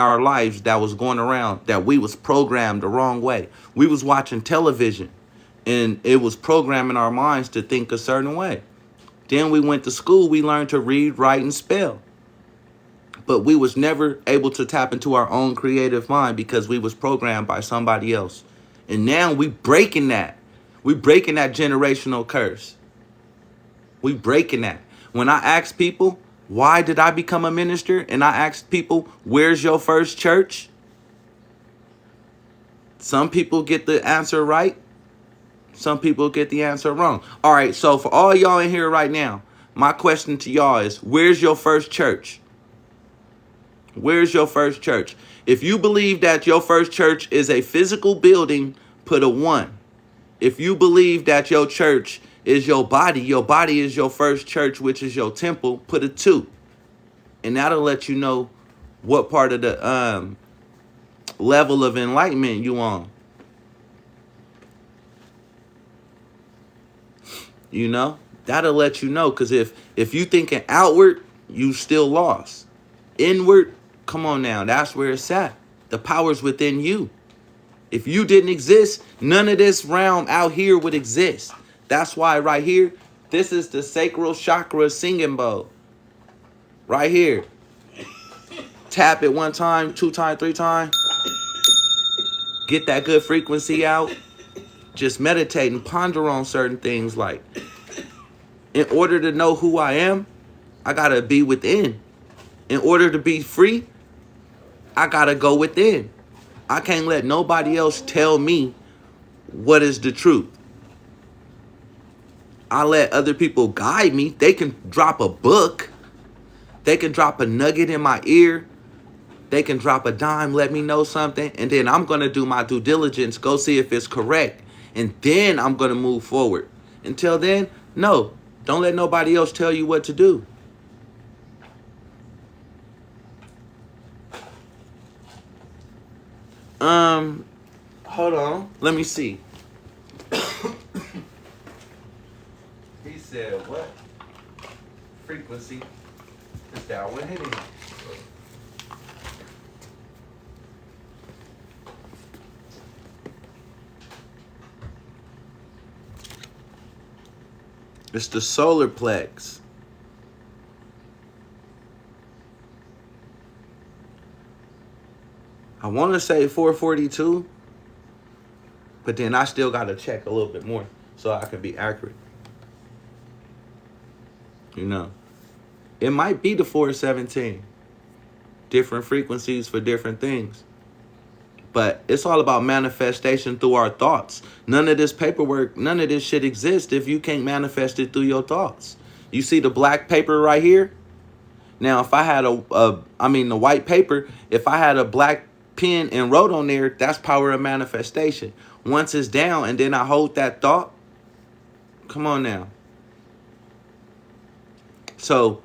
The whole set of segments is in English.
our lives that was going around that we was programmed the wrong way. We was watching television and it was programming our minds to think a certain way. Then we went to school, we learned to read, write, and spell. But we was never able to tap into our own creative mind because we was programmed by somebody else. And now we breaking that. We breaking that generational curse. We breaking that. When I ask people, why did I become a minister? And I ask people, where's your first church? Some people get the answer right. Some people get the answer wrong. All right, so for all y'all in here right now, my question to y'all is, where's your first church? Where's your first church? If you believe that your first church is a physical building, put a 1. If you believe that your church is your body is your first church, which is your temple, put a 2. And that'll let you know what part of the level of enlightenment you on. You know, that'll let you know. Because if you thinking outward, you still lost. Inward, come on now, that's where it's at. The power's within you. If you didn't exist, none of this realm out here would exist. That's why right here, this is the sacral chakra singing bowl. Right here. Tap it 1 time, 2 times, 3 times. Get that good frequency out. Just meditate and ponder on certain things like, in order to know who I am, I gotta be within. In order to be free, I gotta go within. I can't let nobody else tell me what is the truth. I let other people guide me. They can drop a book. They can drop a nugget in my ear. They can drop a dime, let me know something. And then I'm going to do my due diligence, go see if it's correct. And then I'm going to move forward. Until then, no. Don't let nobody else tell you what to do. Hold on. Let me see. He said what? Frequency. Is that one hitting? It's the solar plex. I want to say 442, but then I still got to check a little bit more so I can be accurate. You know, it might be the 417. Different frequencies for different things. But it's all about manifestation through our thoughts. None of this paperwork, none of this shit exists if you can't manifest it through your thoughts. You see the black paper right here? Now, if I had the white paper, if I had a black pen and wrote on there, that's power of manifestation. Once it's down and then I hold that thought, come on now. So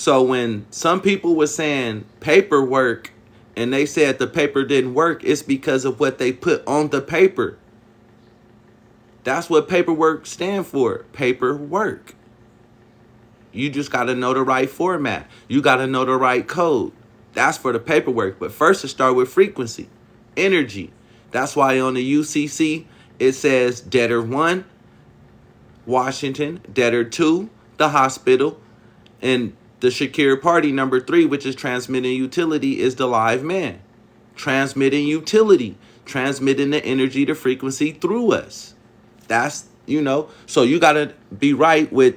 when some people were saying paperwork and they said the paper didn't work, it's because of what they put on the paper. That's what paperwork stands for, paperwork. You just got to know the right format. You got to know the right code. That's for the paperwork. But first, it starts with frequency, energy. That's why on the UCC, it says debtor 1, Washington, debtor 2, the hospital, and the Shakir party number 3, which is transmitting utility, is the live man. Transmitting utility, transmitting the energy, the frequency through us. That's, so you got to be right with,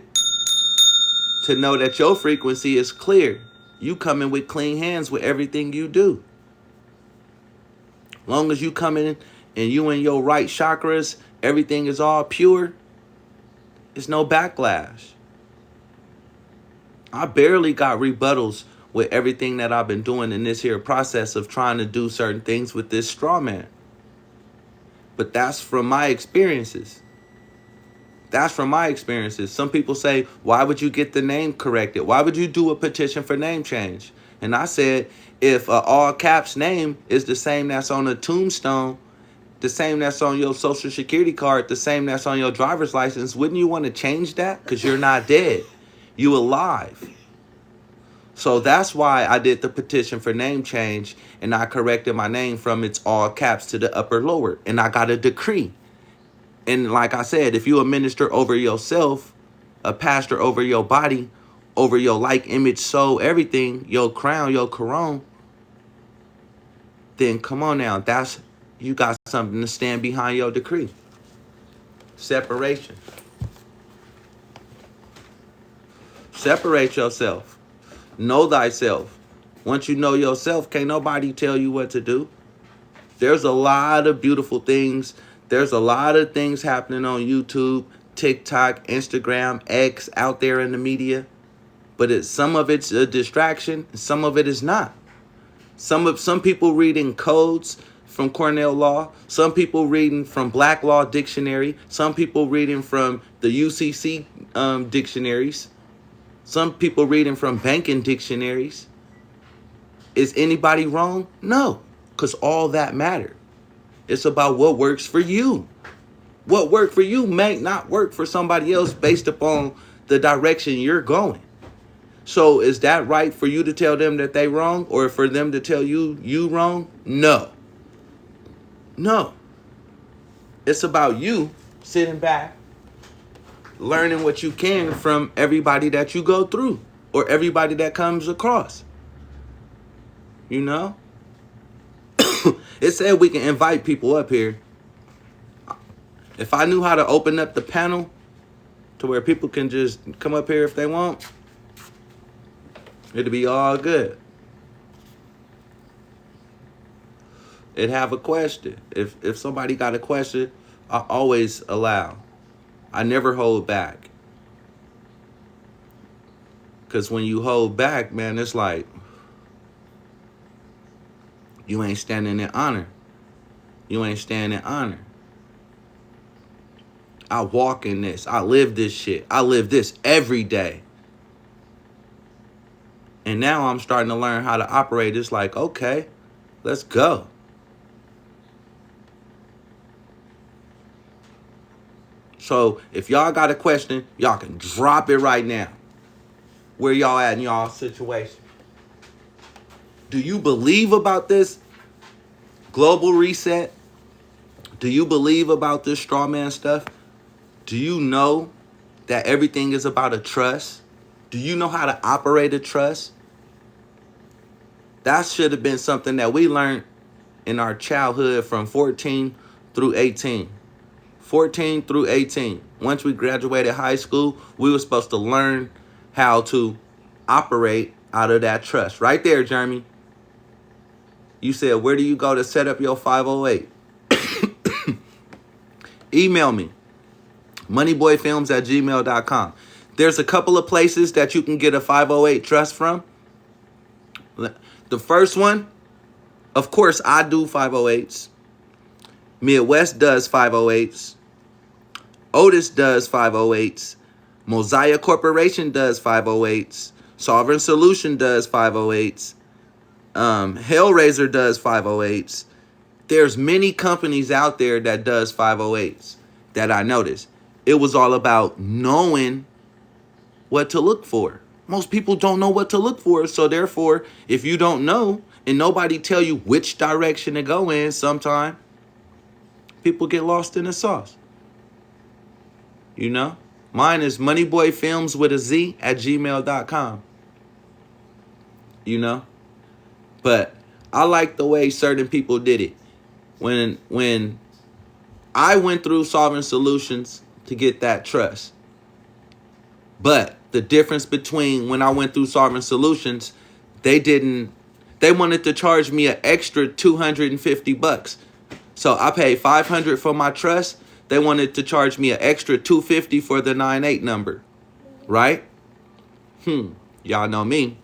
to know that your frequency is clear. You come in with clean hands with everything you do. Long as you come in and you in your right chakras, everything is all pure, it's no backlash. I barely got rebuttals with everything that I've been doing in this here process of trying to do certain things with this straw man. But that's from my experiences. That's from my experiences. Some people say, why would you get the name corrected? Why would you do a petition for name change? And I said, if all caps name is the same that's on a tombstone, the same that's on your social security card, the same that's on your driver's license, wouldn't you want to change that? Because you're not dead. You alive. So that's why I did the petition for name change, and I corrected my name from its all caps to the upper lower, and I got a decree. And like I said, if you a minister over yourself, a pastor over your body, over your like, image, soul, everything, your crown, your corone, then come on now. You got something to stand behind your decree. Separation. Separate yourself. Know thyself. Once you know yourself, can't nobody tell you what to do. There's a lot of beautiful things. There's a lot of things happening on YouTube, TikTok, Instagram, X, out there in the media. But some of it's a distraction, and some of it is not. Some people reading codes from Cornell Law. Some people reading from Black Law Dictionary. Some people reading from the UCC dictionaries. Some people reading from banking dictionaries. Is anybody wrong? No, because all that matters. It's about what works for you. What worked for you may not work for somebody else based upon the direction you're going. So is that right for you to tell them that they wrong, or for them to tell you wrong? No. No. It's about you sitting back, learning what you can from everybody that you go through or everybody that comes across. You know? It said we can invite people up here. If I knew how to open up the panel to where people can just come up here if they want, it'd be all good. It'd have a question. If somebody got a question, I always allow. I never hold back. Because when you hold back, man, it's like you ain't standing in honor. You ain't standing in honor. I walk in this. I live this shit. I live this every day. And now I'm starting to learn how to operate. It's like, okay, let's go. So if y'all got a question, y'all can drop it right now. Where y'all at in y'all situation? Do you believe about this global reset? Do you believe about this straw man stuff? Do you know that everything is about a trust? Do you know how to operate a trust? That should have been something that we learned in our childhood from 14 through 18. 14 through 18. Once we graduated high school, we were supposed to learn how to operate out of that trust. Right there, Jeremy. You said, where do you go to set up your 508? Email me, moneyboyfilmz@gmail.com. There's a couple of places that you can get a 508 trust from. The first one, of course, I do 508s. Midwest does 508s. Otis does 508s. Mosiah Corporation does 508s. Sovereign Solution does 508s. Hellraiser does 508s. There's many companies out there that does 508s that I noticed. It was all about knowing what to look for. Most people don't know what to look for. So therefore, if you don't know and nobody tell you which direction to go in, sometime people get lost in the sauce. You know? Mine is moneyboyfilmz with a Z @gmail.com. You know? But I like the way certain people did it. When I went through Sovereign Solutions to get that trust. But the difference between when I went through Sovereign Solutions, they wanted to charge me an extra $250. So I paid $500 for my trust. They wanted to charge me an extra $250 for the 98 number. Right? Y'all know me.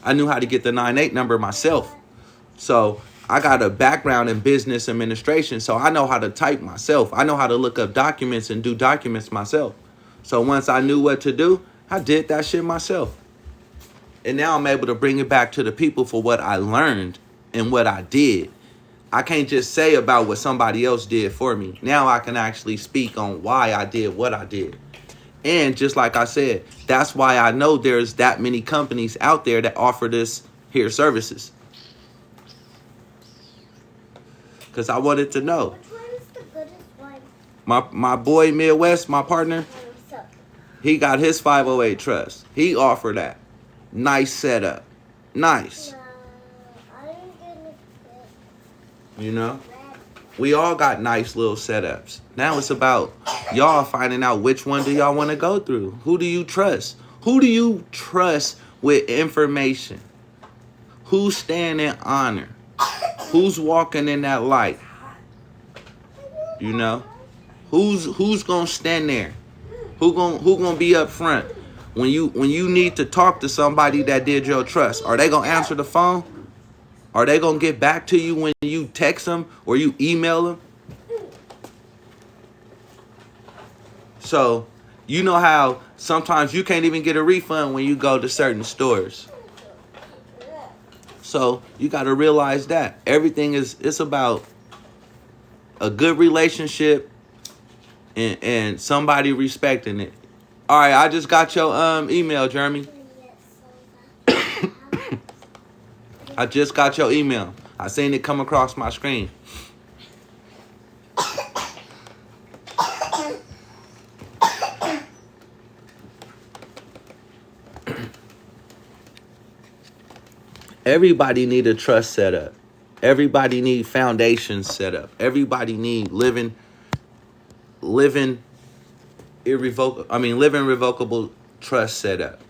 I knew how to get the 98 number myself. So I got a background in business administration, so I know how to type myself. I know how to look up documents and do documents myself. So once I knew what to do, I did that shit myself. And now I'm able to bring it back to the people for what I learned and what I did. I can't just say about what somebody else did for me. Now I can actually speak on why I did what I did. And just like I said, that's why I know there's that many companies out there that offer this here services. Because I wanted to know. Which one is the goodest one? My boy Midwest, my partner, he got his 508 trust. He offered that. Nice setup. Nice. No, I didn't get it. You know? We all got nice little setups. Now it's about y'all finding out which one do y'all want to go through. Who do you trust? Who do you trust with information? Who's standing in honor? Who's walking in that light? You know? Who's gonna stand there? Who gonna be up front when you need to talk to somebody that did your trust? Are they gonna answer the phone? Are they gonna get back to you when you text them or you email them? So, you know how sometimes you can't even get a refund when you go to certain stores. So, you got to realize that everything it's about a good relationship and somebody respecting it. All right, I just got your email, Jeremy. I just got your email. I seen it come across my screen. Everybody need a trust set up. Everybody need foundations set up. Everybody need living revocable trust set up.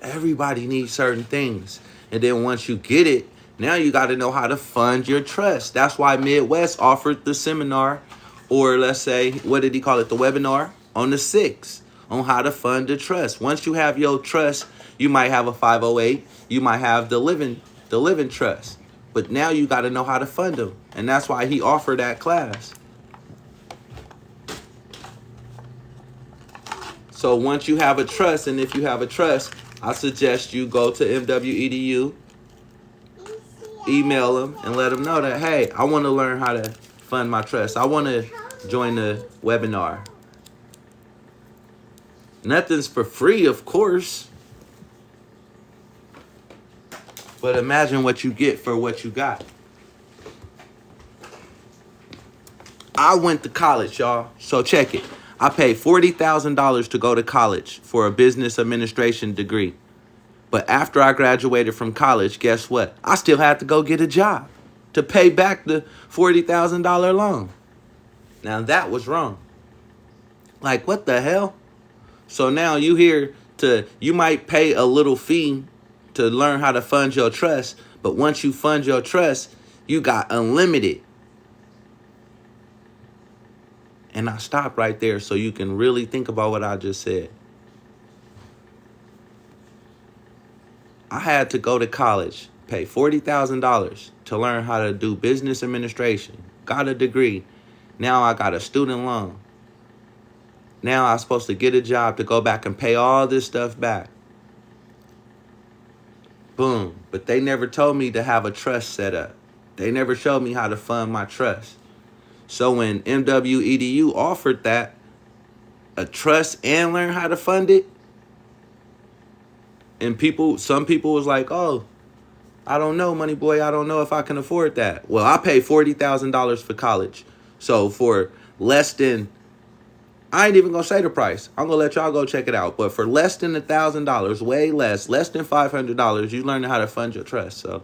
Everybody needs certain things. And then once you get it, now you got to know how to fund your trust. That's why Midwest offered the seminar, or let's say, what did he call it? The webinar on the 6th on how to fund the trust. Once you have your trust, you might have a 508. You might have the living trust. But now you got to know how to fund them. And that's why he offered that class. So once you have a trust, and if you have a trust, I suggest you go to MWEDU, email them, and let them know that, hey, I want to learn how to fund my trust. I want to join the webinar. Nothing's for free, of course. But imagine what you get for what you got. I went to college, y'all. So check it. I paid $40,000 to go to college for a business administration degree. But after I graduated from college, guess what? I still had to go get a job to pay back the $40,000 loan. Now that was wrong. Like, what the hell? So now you might pay a little fee to learn how to fund your trust. But once you fund your trust, you got unlimited. And I stop right there so you can really think about what I just said. I had to go to college, pay $40,000 to learn how to do business administration. Got a degree. Now I got a student loan. Now I'm supposed to get a job to go back and pay all this stuff back. Boom. But they never told me to have a trust set up. They never showed me how to fund my trust. So when MWEDU offered that, a trust and learn how to fund it, and some people was like, oh, I don't know, money boy, I don't know if I can afford that. Well, I paid $40,000 for college. So for less than, I ain't even gonna say the price. I'm gonna let y'all go check it out. But for less than $1,000, way less than $500, you learn how to fund your trust. So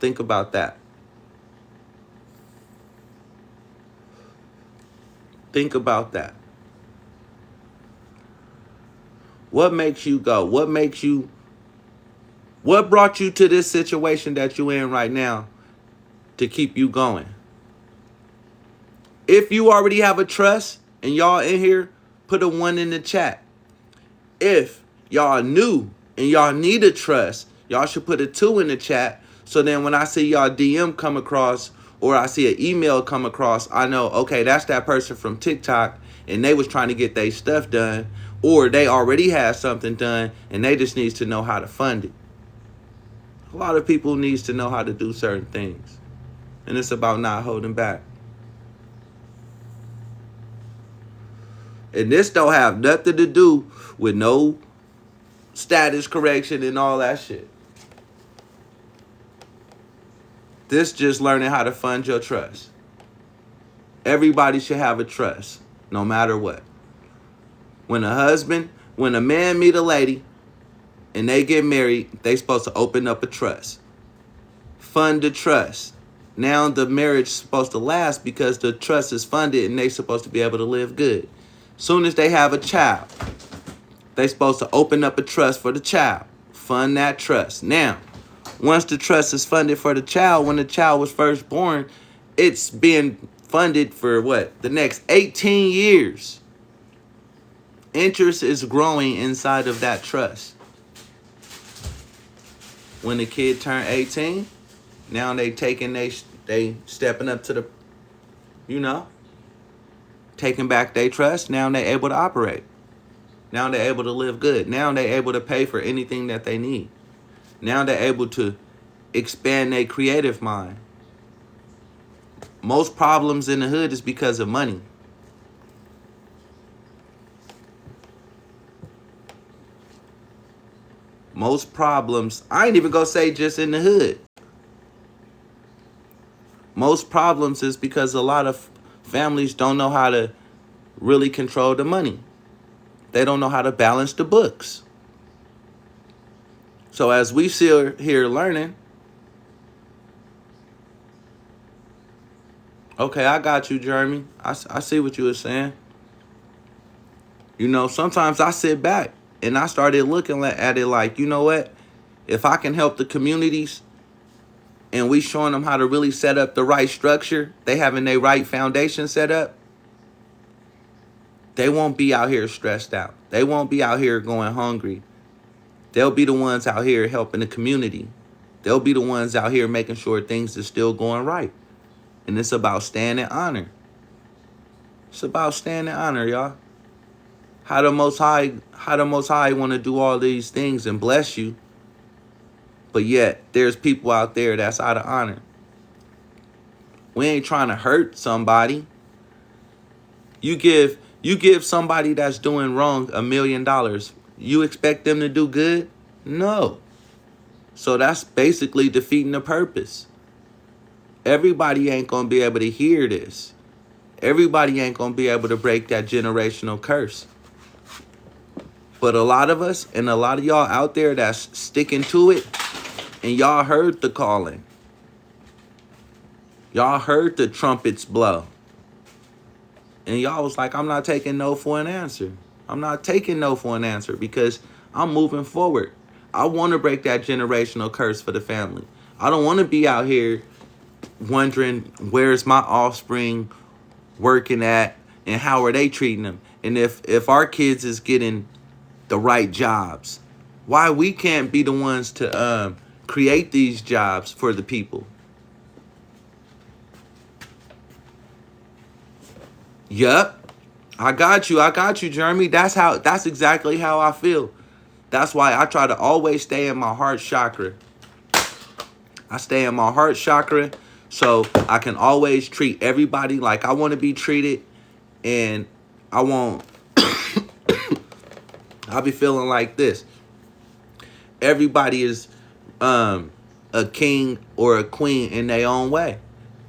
think about that. Think about that. What makes you go? What brought you to this situation that you're in right now to keep you going? If you already have a trust and y'all in here, put a 1 in the chat. If y'all new and y'all need a trust, y'all should put a 2 in the chat. So then when I see y'all DM come across or I see an email come across, I know, okay, that's that person from TikTok and they was trying to get their stuff done, or they already had something done and they just needs to know how to fund it. A lot of people needs to know how to do certain things. And it's about not holding back. And this don't have nothing to do with no status correction and all that shit. This just learning how to fund your trust. Everybody should have a trust, no matter what. When a man meet a lady and they get married, they supposed to open up a trust. Fund the trust. Now the marriage is supposed to last because the trust is funded and they supposed to be able to live good. Soon as they have a child, they supposed to open up a trust for the child. Fund that trust. Now, once the trust is funded for the child, when the child was first born, it's being funded for what? The next 18 years. Interest is growing inside of that trust. When the kid turned 18, now they stepping up to the, taking back their trust. Now they able to operate. Now they're able to live good. Now they're able to pay for anything that they need. Now they're able to expand their creative mind. Most problems in the hood is because of money. Most problems, I ain't even gonna say just in the hood. Most problems is because a lot of families don't know how to really control the money. They don't know how to balance the books. So as we sit here learning, okay, I got you, Jeremy. I see what you were saying. Sometimes I sit back and I started looking at it like, you know what? If I can help the communities and we showing them how to really set up the right structure, they having their right foundation set up, they won't be out here stressed out. They won't be out here going hungry. They'll be the ones out here helping the community. They'll be the ones out here making sure things are still going right. And it's about standing honor. It's about standing honor, y'all. How the Most High want to do all these things and bless you, but yet there's people out there that's out of honor. We ain't trying to hurt somebody. You give somebody that's doing wrong $1 million. You expect them to do good? No. So that's basically defeating the purpose. Everybody ain't going to be able to hear this. Everybody ain't going to be able to break that generational curse. But a lot of us and a lot of y'all out there that's sticking to it, and y'all heard the calling. Y'all heard the trumpets blow. And y'all was like, I'm not taking no for an answer. I'm not taking no for an answer because I'm moving forward. I want to break that generational curse for the family. I don't want to be out here wondering where's my offspring working at and how are they treating them. And if our kids is getting the right jobs, why we can't be the ones to create these jobs for the people. Yup. I got you, Jeremy. That's exactly how I feel. That's why I try to always stay in my heart chakra. I stay in my heart chakra so I can always treat everybody like I want to be treated. And I won't. I'll be feeling like this. Everybody is a king or a queen in their own way.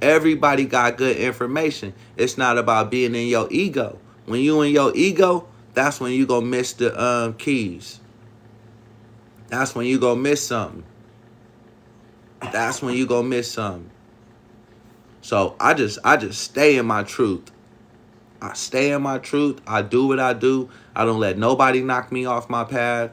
Everybody got good information. It's not about being in your ego. When you in your ego, that's when you gonna miss the keys. That's when you gonna miss something. That's when you gonna miss something. So I just stay in my truth. I stay in my truth. I do what I do. I don't let nobody knock me off my path.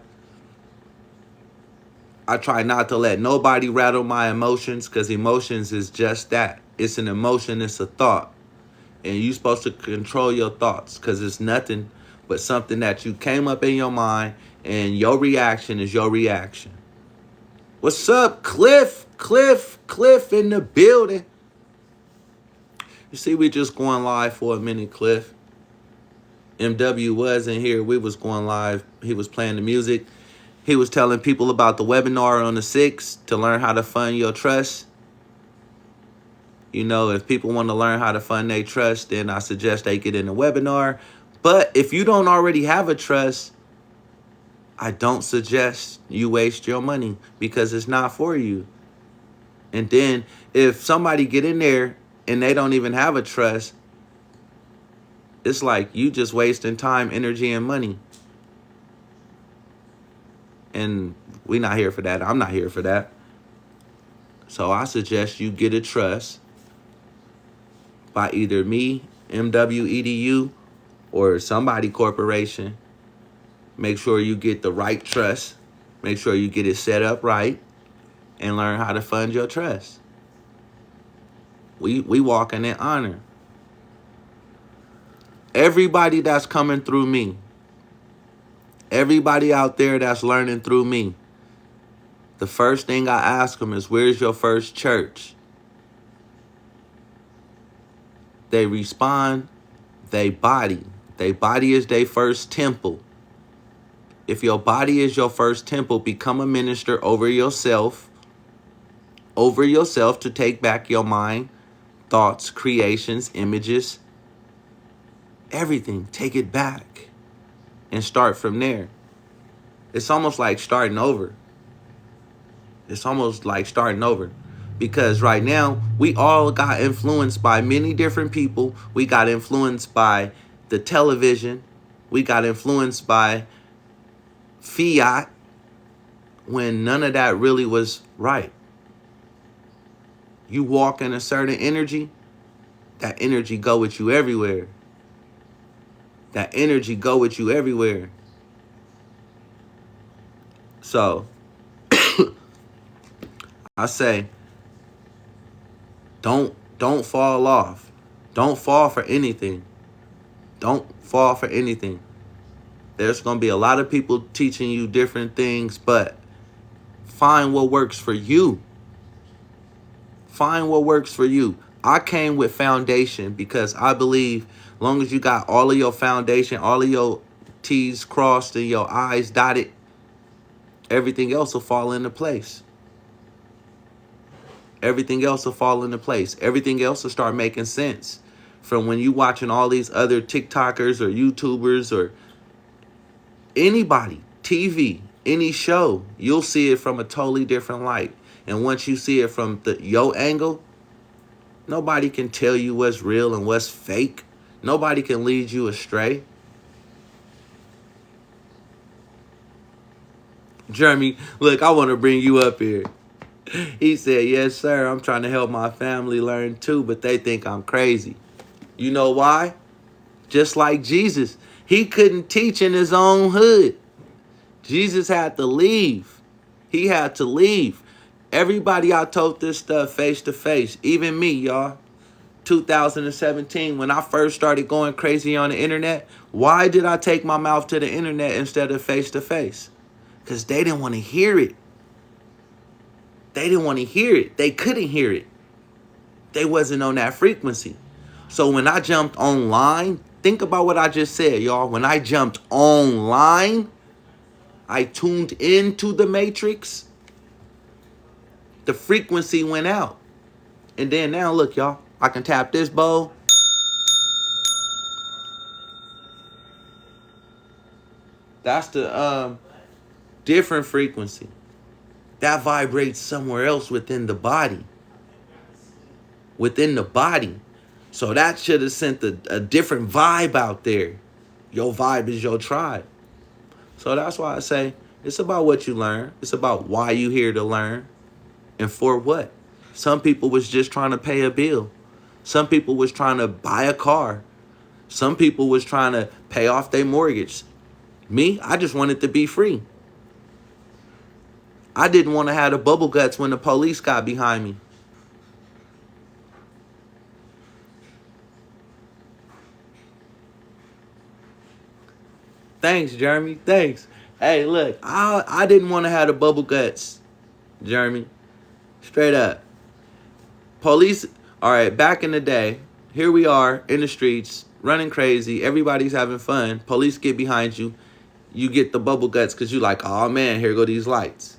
I try not to let nobody rattle my emotions because emotions is just that. It's an emotion. It's a thought. And you're supposed to control your thoughts because it's nothing but something that you came up in your mind and your reaction is your reaction. What's up, Cliff? Cliff in the building. You see, we just going live for a minute, Cliff. MW wasn't here. We was going live. He was playing the music. He was telling people about the webinar on the 6th to learn how to fund your trust. If people want to learn how to fund their trust, then I suggest they get in the webinar. But if you don't already have a trust, I don't suggest you waste your money because it's not for you. And then if somebody get in there and they don't even have a trust, it's like you just wasting time, energy, and money. And we not here for that. I'm not here for that. So I suggest you get a trust by either me, MWEDU, or somebody corporation. Make sure you get the right trust. Make sure you get it set up right and learn how to fund your trust. We walking in honor. Everybody that's coming through me, everybody out there that's learning through me, the first thing I ask them is, where's your first church? They respond, they body. They body is their first temple. If your body is your first temple, become a minister over yourself to take back your mind, thoughts, creations, images, everything. Take it back and start from there. It's almost like starting over. It's almost like starting over. Because right now, we all got influenced by many different people. We got influenced by the television. We got influenced by fiat when none of that really was right. You walk in a certain energy, that energy go with you everywhere. That energy go with you everywhere. So, I say, don't fall off. Don't fall for anything. Don't fall for anything. There's going to be a lot of people teaching you different things, but find what works for you. Find what works for you. I came with foundation because I believe as long as you got all of your foundation, all of your T's crossed and your I's dotted, everything else will fall into place. Everything else will fall into place. Everything else will start making sense. From when you watching all these other TikTokers or YouTubers or anybody, TV, any show, you'll see it from a totally different light. And once you see it from your angle, nobody can tell you what's real and what's fake. Nobody can lead you astray. Jeremy, look, I want to bring you up here. He said, yes, sir, I'm trying to help my family learn too, but they think I'm crazy. You know why? Just like Jesus, he couldn't teach in his own hood. Jesus had to leave. He had to leave. Everybody I told this stuff face to face, even me, y'all. 2017, when I first started going crazy on the internet, why did I take my mouth to the internet instead of face to face? Because they didn't want to hear it. They didn't want to hear it. They couldn't hear it. They wasn't on that frequency. So when I jumped online, think about what I just said, y'all. When I jumped online, I tuned into the matrix. The frequency went out. And then now, look, y'all. I can tap this bowl. That's the different frequency. That vibrates somewhere else within the body. Within the body. So that should have sent a different vibe out there. Your vibe is your tribe. So that's why I say it's about what you learn. It's about why you here to learn. And for what? Some people was just trying to pay a bill. Some people was trying to buy a car. Some people was trying to pay off their mortgage. Me, I just wanted to be free. I didn't want to have the bubble guts when the police got behind me. Thanks, Jeremy. Thanks. Hey, look, I didn't want to have the bubble guts, Jeremy. Straight up. Police, all right, back in the day, here we are in the streets, running crazy. Everybody's having fun. Police get behind you. You get the bubble guts because you like, oh, man, here go these lights.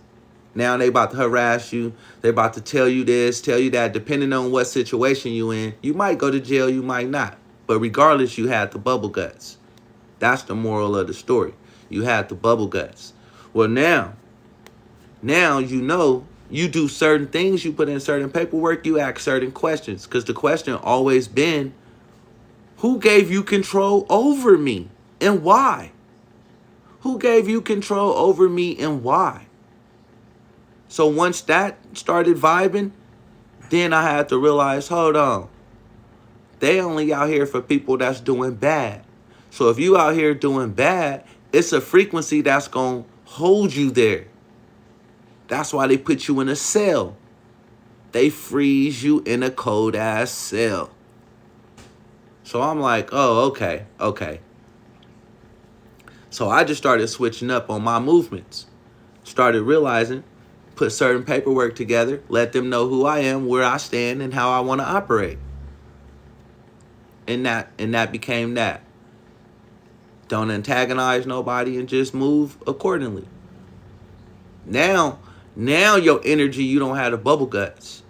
Now they about to harass you. They about to tell you this, tell you that. Depending on what situation you in, you might go to jail, you might not. But regardless, you had the bubble guts. That's the moral of the story. You had the bubble guts. Well, now you know you do certain things, you put in certain paperwork, you ask certain questions. Because the question always been, who gave you control over me and why? Who gave you control over me and why? So once that started vibing, then I had to realize, hold on. They only out here for people that's doing bad. So if you out here doing bad, it's a frequency that's going to hold you there. That's why they put you in a cell. They freeze you in a cold ass cell. So I'm like, oh, okay. So I just started switching up on my movements. Started realizing, put certain paperwork together, let them know who I am, where I stand, and how I want to operate. And that became that. Don't antagonize nobody and just move accordingly. Now your energy, you don't have the bubble guts.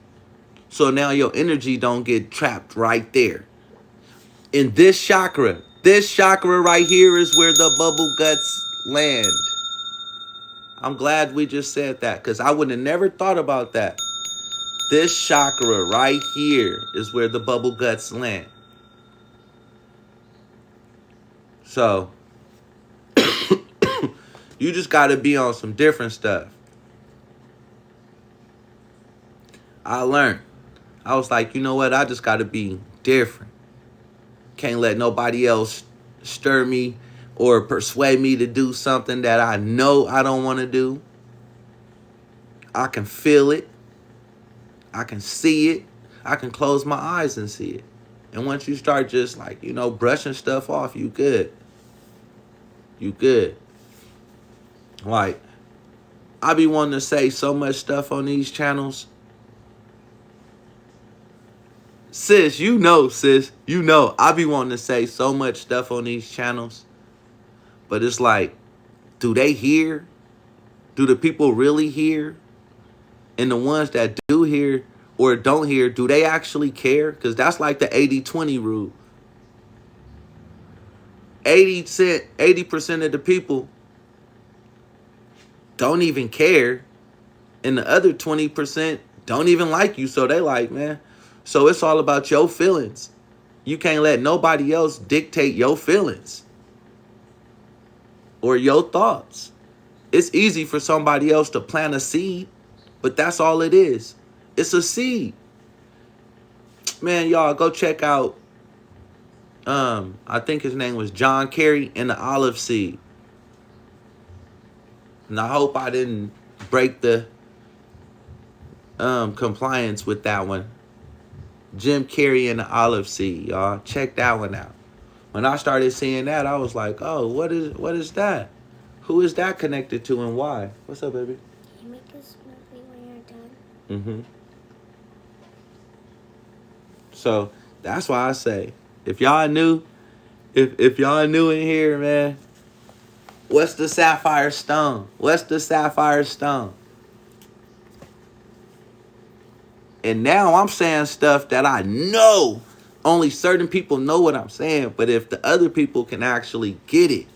So now your energy don't get trapped right there. In this chakra right here is where the bubble guts land. I'm glad we just said that, because I would have never thought about that. This chakra right here is where the bubble guts land. So you just got to be on some different stuff. I learned. I was like, you know what? I just got to be different. Can't let nobody else stir me or persuade me to do something that I know I don't want to do. I can feel it. I can see it. I can close my eyes and see it. And once you start just like, brushing stuff off, you good. You good. Like, I be wanting to say so much stuff on these channels. Sis, you know, I be wanting to say so much stuff on these channels. But it's like, do they hear? Do the people really hear? And the ones that do hear or don't hear, do they actually care? Because that's like the 80-20 rule. 80% of the people don't even care. And the other 20% don't even like you. So they like, man. So it's all about your feelings. You can't let nobody else dictate your feelings or your thoughts. It's easy for somebody else to plant a seed, but that's all it is. It's a seed. Man, y'all, go check out, I think his name was John Kerry and the Olive Seed. And I hope I didn't break the compliance with that one. Jim Carrey and the Olive Seed, y'all. Check that one out. When I started seeing that, I was like, oh, what is that? Who is that connected to and why? What's up, baby? Can you make a smoothie when you're done? Mm-hmm. So that's why I say, if y'all knew, if y'all knew in here, man, what's the sapphire stone? What's the sapphire stone? And now I'm saying stuff that I know only certain people know what I'm saying. But if the other people can actually get it.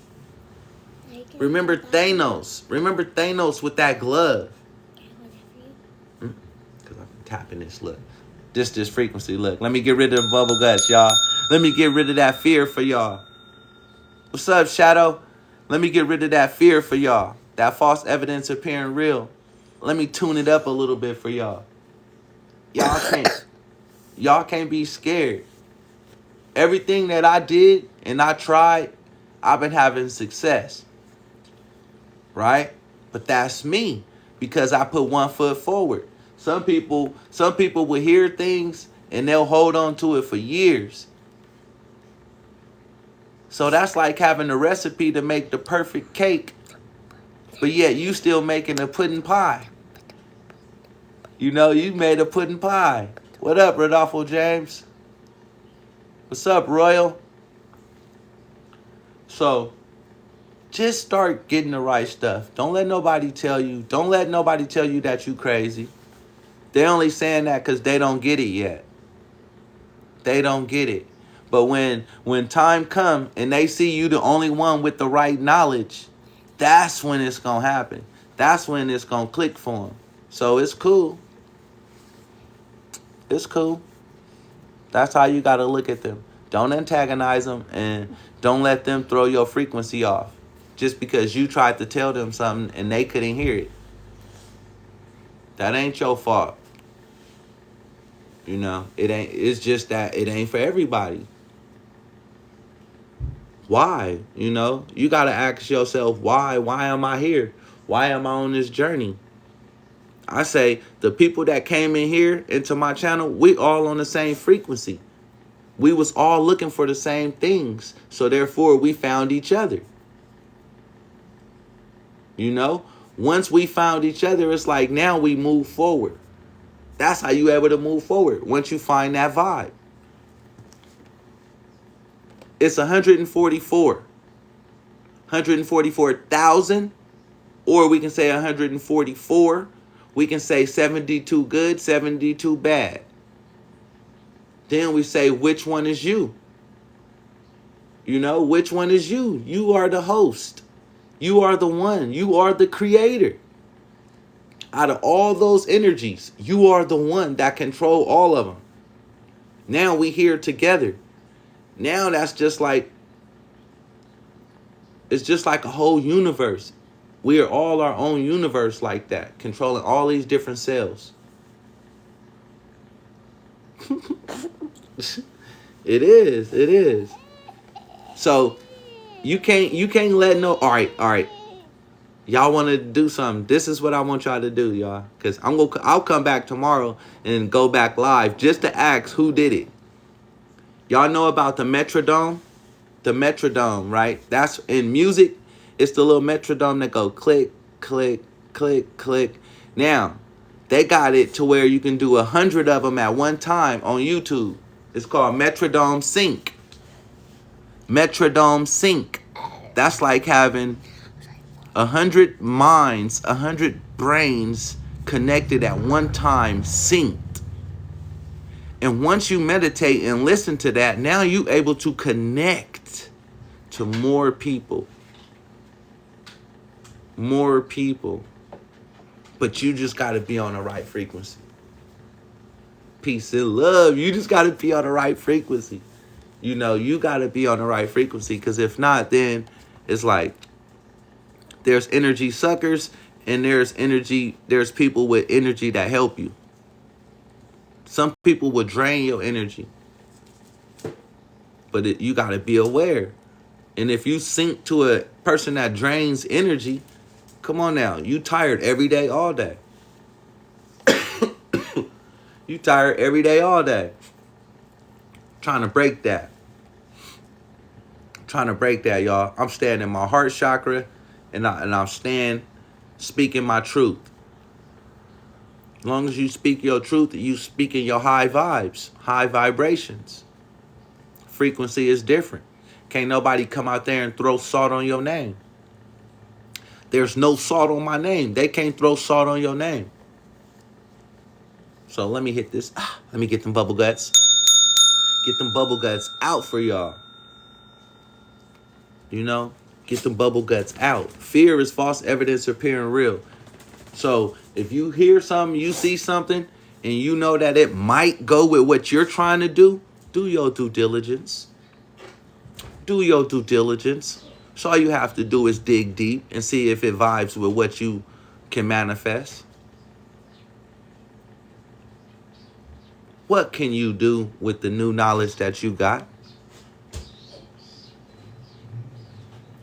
Remember Thanos. Remember Thanos with that glove. Because I'm tapping this. Look. This frequency. Look. Let me get rid of the bubble guts, y'all. Let me get rid of that fear for y'all. What's up, Shadow? Let me get rid of that fear for y'all. That false evidence appearing real. Let me tune it up a little bit for y'all. Y'all can't be scared. Everything that I did and I tried, I've been having success. Right? But that's me, because I put one foot forward. Some people will hear things and they'll hold on to it for years. So that's like having a recipe to make the perfect cake, but yet you still making a pudding pie. You made a pudding pie. What up, Rodolfo James? What's up, Royal? So just start getting the right stuff. Don't let nobody tell you that you crazy. They're only saying that because they don't get it yet. They don't get it. But when time come and they see you the only one with the right knowledge, that's when it's going to happen. That's when it's going to click for them. So it's cool. It's cool. That's how you got to look at them. Don't antagonize them and don't let them throw your frequency off just because you tried to tell them something and they couldn't hear it. That ain't your fault. You know, it's just that it ain't for everybody. Why? You know, you got to ask yourself, why? Why am I here? Why am I on this journey? I say the people that came in here into my channel, we all on the same frequency. We was all looking for the same things. So therefore, we found each other. You know, once we found each other, it's like now we move forward. That's how you able to move forward. Once you find that vibe. It's 144. 144,000. Or we can say 144. We can say 72 good, 72 bad. Then we say, which one is you? You know, which one is you? You are the host. You are the one. You are the creator. Out of all those energies, you are the one that control all of them. Now we here together. Now that's just like, it's just like a whole universe. We are all our own universe like that, controlling all these different cells. It is. So you can't let no, all right. Y'all want to do something. This is what I want y'all to do, y'all. Because I'll come back tomorrow and go back live just to ask who did it. Y'all know about the metronome? The metronome, right? That's in music. It's the little metronome that go click, click, click, click. Now, they got it to where you can do 100 of them at one time on YouTube. It's called metronome sync. Metronome sync. That's like having 100 minds, 100 brains connected at one time, synced. And once you meditate and listen to that, now you're able to connect to more people. More people. But you just got to be on the right frequency. Peace and love. You just got to be on the right frequency. You know, you got to be on the right frequency. Because if not, then it's like there's energy suckers and there's people with energy that help you. Some people will drain your energy. But you got to be aware. And if you sync to a person that drains energy, come on now. You tired every day, all day. You tired every day, all day. Trying to break that. Trying to break that, y'all. I'm staying in my heart chakra. And I'm staying speaking my truth. As long as you speak your truth, you speak in your high vibes, high vibrations. Frequency is different. Can't nobody come out there and throw salt on your name. There's no salt on my name. They can't throw salt on your name. So let me hit this. Let me get them bubble guts. Get them bubble guts out for y'all. You know, get them bubble guts out. Fear is false evidence appearing real. So if you hear something, you see something, and you know that it might go with what you're trying to do your due diligence. Do your due diligence. So all you have to do is dig deep and see if it vibes with what you can manifest. What can you do with the new knowledge that you got?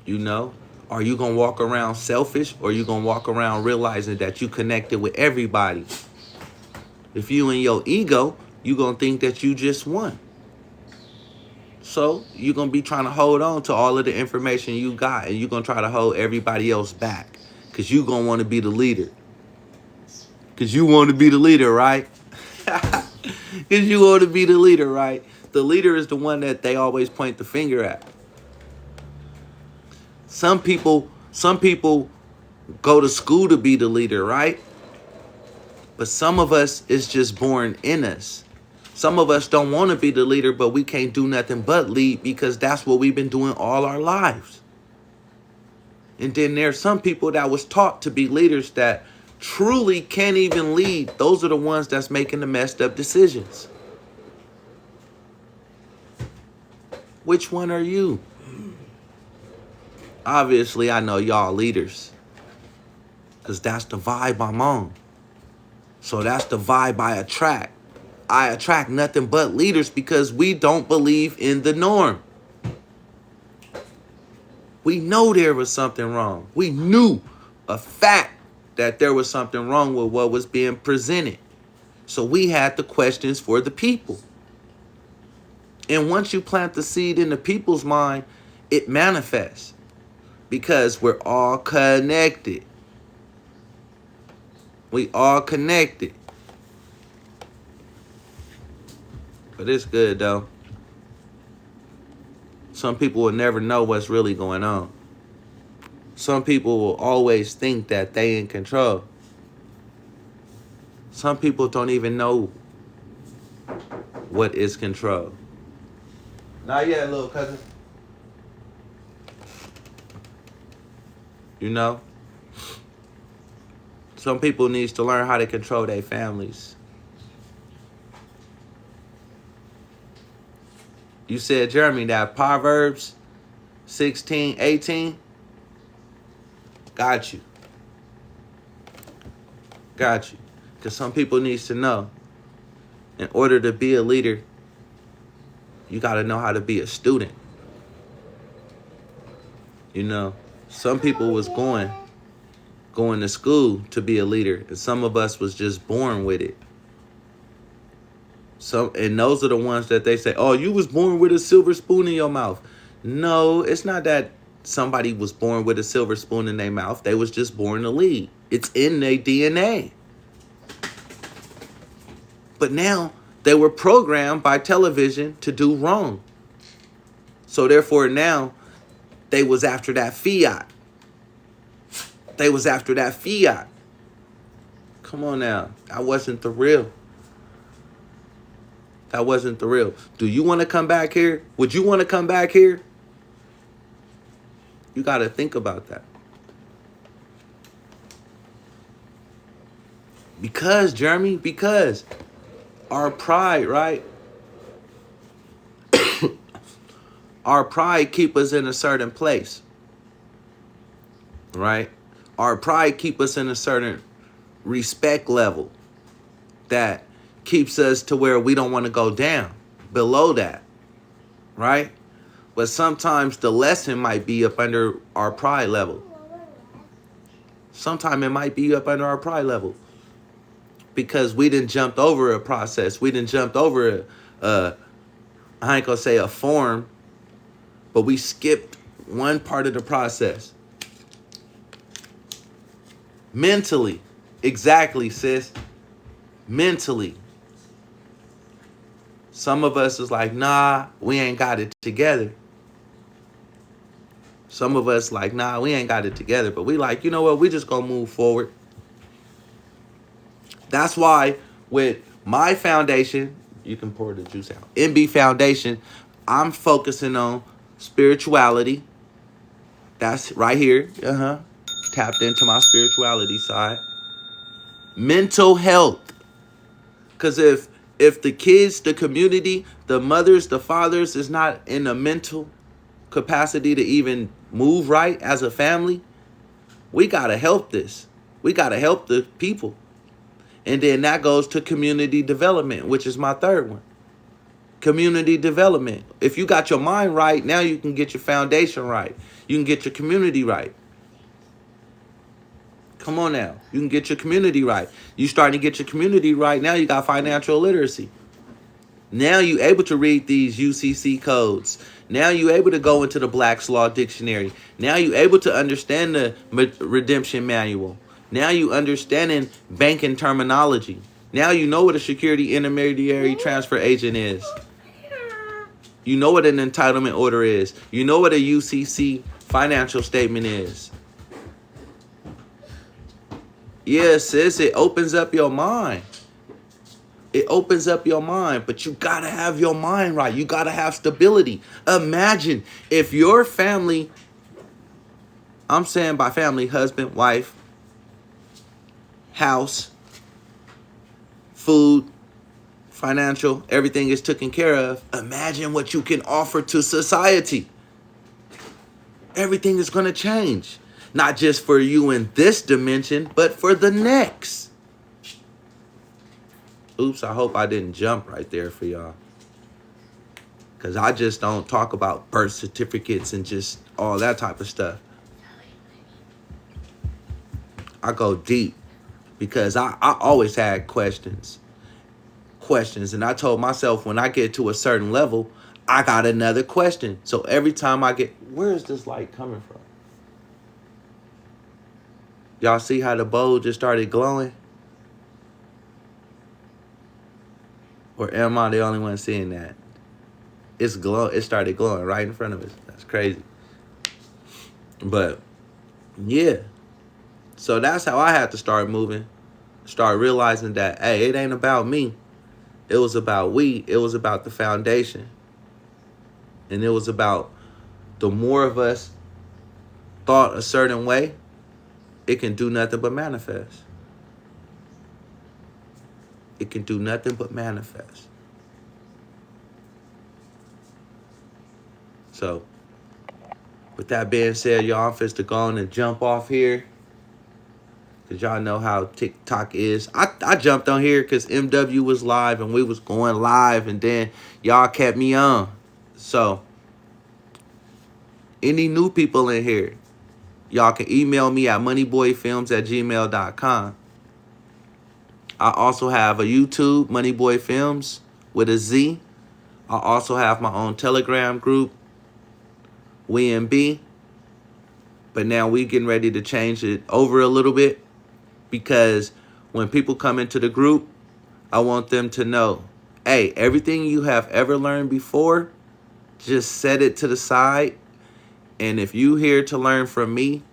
You know? Are you going to walk around selfish, or are you going to walk around realizing that you connected with everybody? If you in your ego, you're going to think that you just won. So you're going to be trying to hold on to all of the information you got, and you're going to try to hold everybody else back because you're going to want to be the leader. Because you want to be the leader, right? Because you want to be the leader, right? The leader is the one that they always point the finger at. Some people go to school to be the leader, right? But some of us is just born in us. Some of us don't want to be the leader, but we can't do nothing but lead because that's what we've been doing all our lives. And then there's some people that was taught to be leaders that truly can't even lead. Those are the ones that's making the messed up decisions. Which one are you? Obviously, I know y'all leaders, because that's the vibe I'm on. So that's the vibe I attract. I attract nothing but leaders because we don't believe in the norm. We know there was something wrong. We knew a fact that there was something wrong with what was being presented. So we had the questions for the people. And once you plant the seed in the people's mind, it manifests because we're all connected. We all connected. But it's good though. Some people will never know what's really going on. Some people will always think that they in control. Some people don't even know what is control. Not yet, little cousin. You know? Some people needs to learn how to control their families. You said, Jeremy, that Proverbs 16:18. Got you. Got you. Because some people needs to know, in order to be a leader, you got to know how to be a student. You know, some people was going to school to be a leader, and some of us was just born with it. And those are the ones that they say, oh, you was born with a silver spoon in your mouth. No, it's not that somebody was born with a silver spoon in their mouth. They was just born to lead. It's in their DNA. But now they were programmed by television to do wrong. So therefore now they was after that fiat. They was after that fiat. Come on now. That wasn't the real. That wasn't the real. Do you want to come back here? Would you want to come back here? You got to think about that. Because, Jeremy, because our pride, right? Our pride keep us in a certain place, right? Our pride keep us in a certain respect level that keeps us to where we don't want to go down below that, right? But sometimes the lesson might be up under our pride level. Sometimes it might be up under our pride level because we didn't jump over a process. We didn't jump over I ain't gonna say a form, but we skipped one part of the process. Mentally. Exactly, sis. Mentally. Some of us is like, nah, we ain't got it together. Some of us like, nah, we ain't got it together. But we like, you know what? We just gonna move forward. That's why with my foundation, you can pour the juice out. MB Foundation, I'm focusing on spirituality. That's right here. Tapped into my spirituality side. Mental health. Because if the kids, the community, the mothers, the fathers is not in a mental capacity to even move right as a family, we got to help this. We got to help the people. And then that goes to community development, which is my third one. Community development. If you got your mind right, now you can get your foundation right. You can get your community right. Come on now. You can get your community right. You starting to get your community right. Now you got financial literacy. Now you able to read these UCC codes. Now you able to go into the Black's Law Dictionary. Now you able to understand the redemption manual. Now you understanding banking terminology. Now you know what a security intermediary transfer agent is. You know what an entitlement order is. You know what a UCC financial statement is. Yeah, sis, it opens up your mind. It opens up your mind, but you gotta have your mind right. You gotta have stability. Imagine if your family, I'm saying by family, husband, wife, house, food, financial, everything is taken care of. Imagine what you can offer to society. Everything is gonna change. Not just for you in this dimension, but for the next. Oops, I hope I didn't jump right there for y'all. Because I just don't talk about birth certificates and just all that type of stuff. I go deep because I always had questions. And I told myself when I get to a certain level, I got another question. So every time I get, where is this light coming from? Y'all see how the bowl just started glowing? Or am I the only one seeing that? It's glow. It started glowing right in front of us. That's crazy. But yeah. So that's how I had to start moving. Start realizing that, hey, it ain't about me. It was about we. It was about the foundation. And it was about the more of us thought a certain way, it can do nothing but manifest. It can do nothing but manifest. So, with that being said, y'all, I'm finna go on and jump off here. Because y'all know how TikTok is. I jumped on here because MW was live and we was going live. And then y'all kept me on. So, any new people in here, y'all can email me at moneyboyfilmz@gmail.com. I also have a YouTube, moneyboyfilmz with a Z. I also have my own Telegram group, WMB. But now we getting ready to change it over a little bit. Because when people come into the group, I want them to know, hey, everything you have ever learned before, just set it to the side. And if you here to learn from me,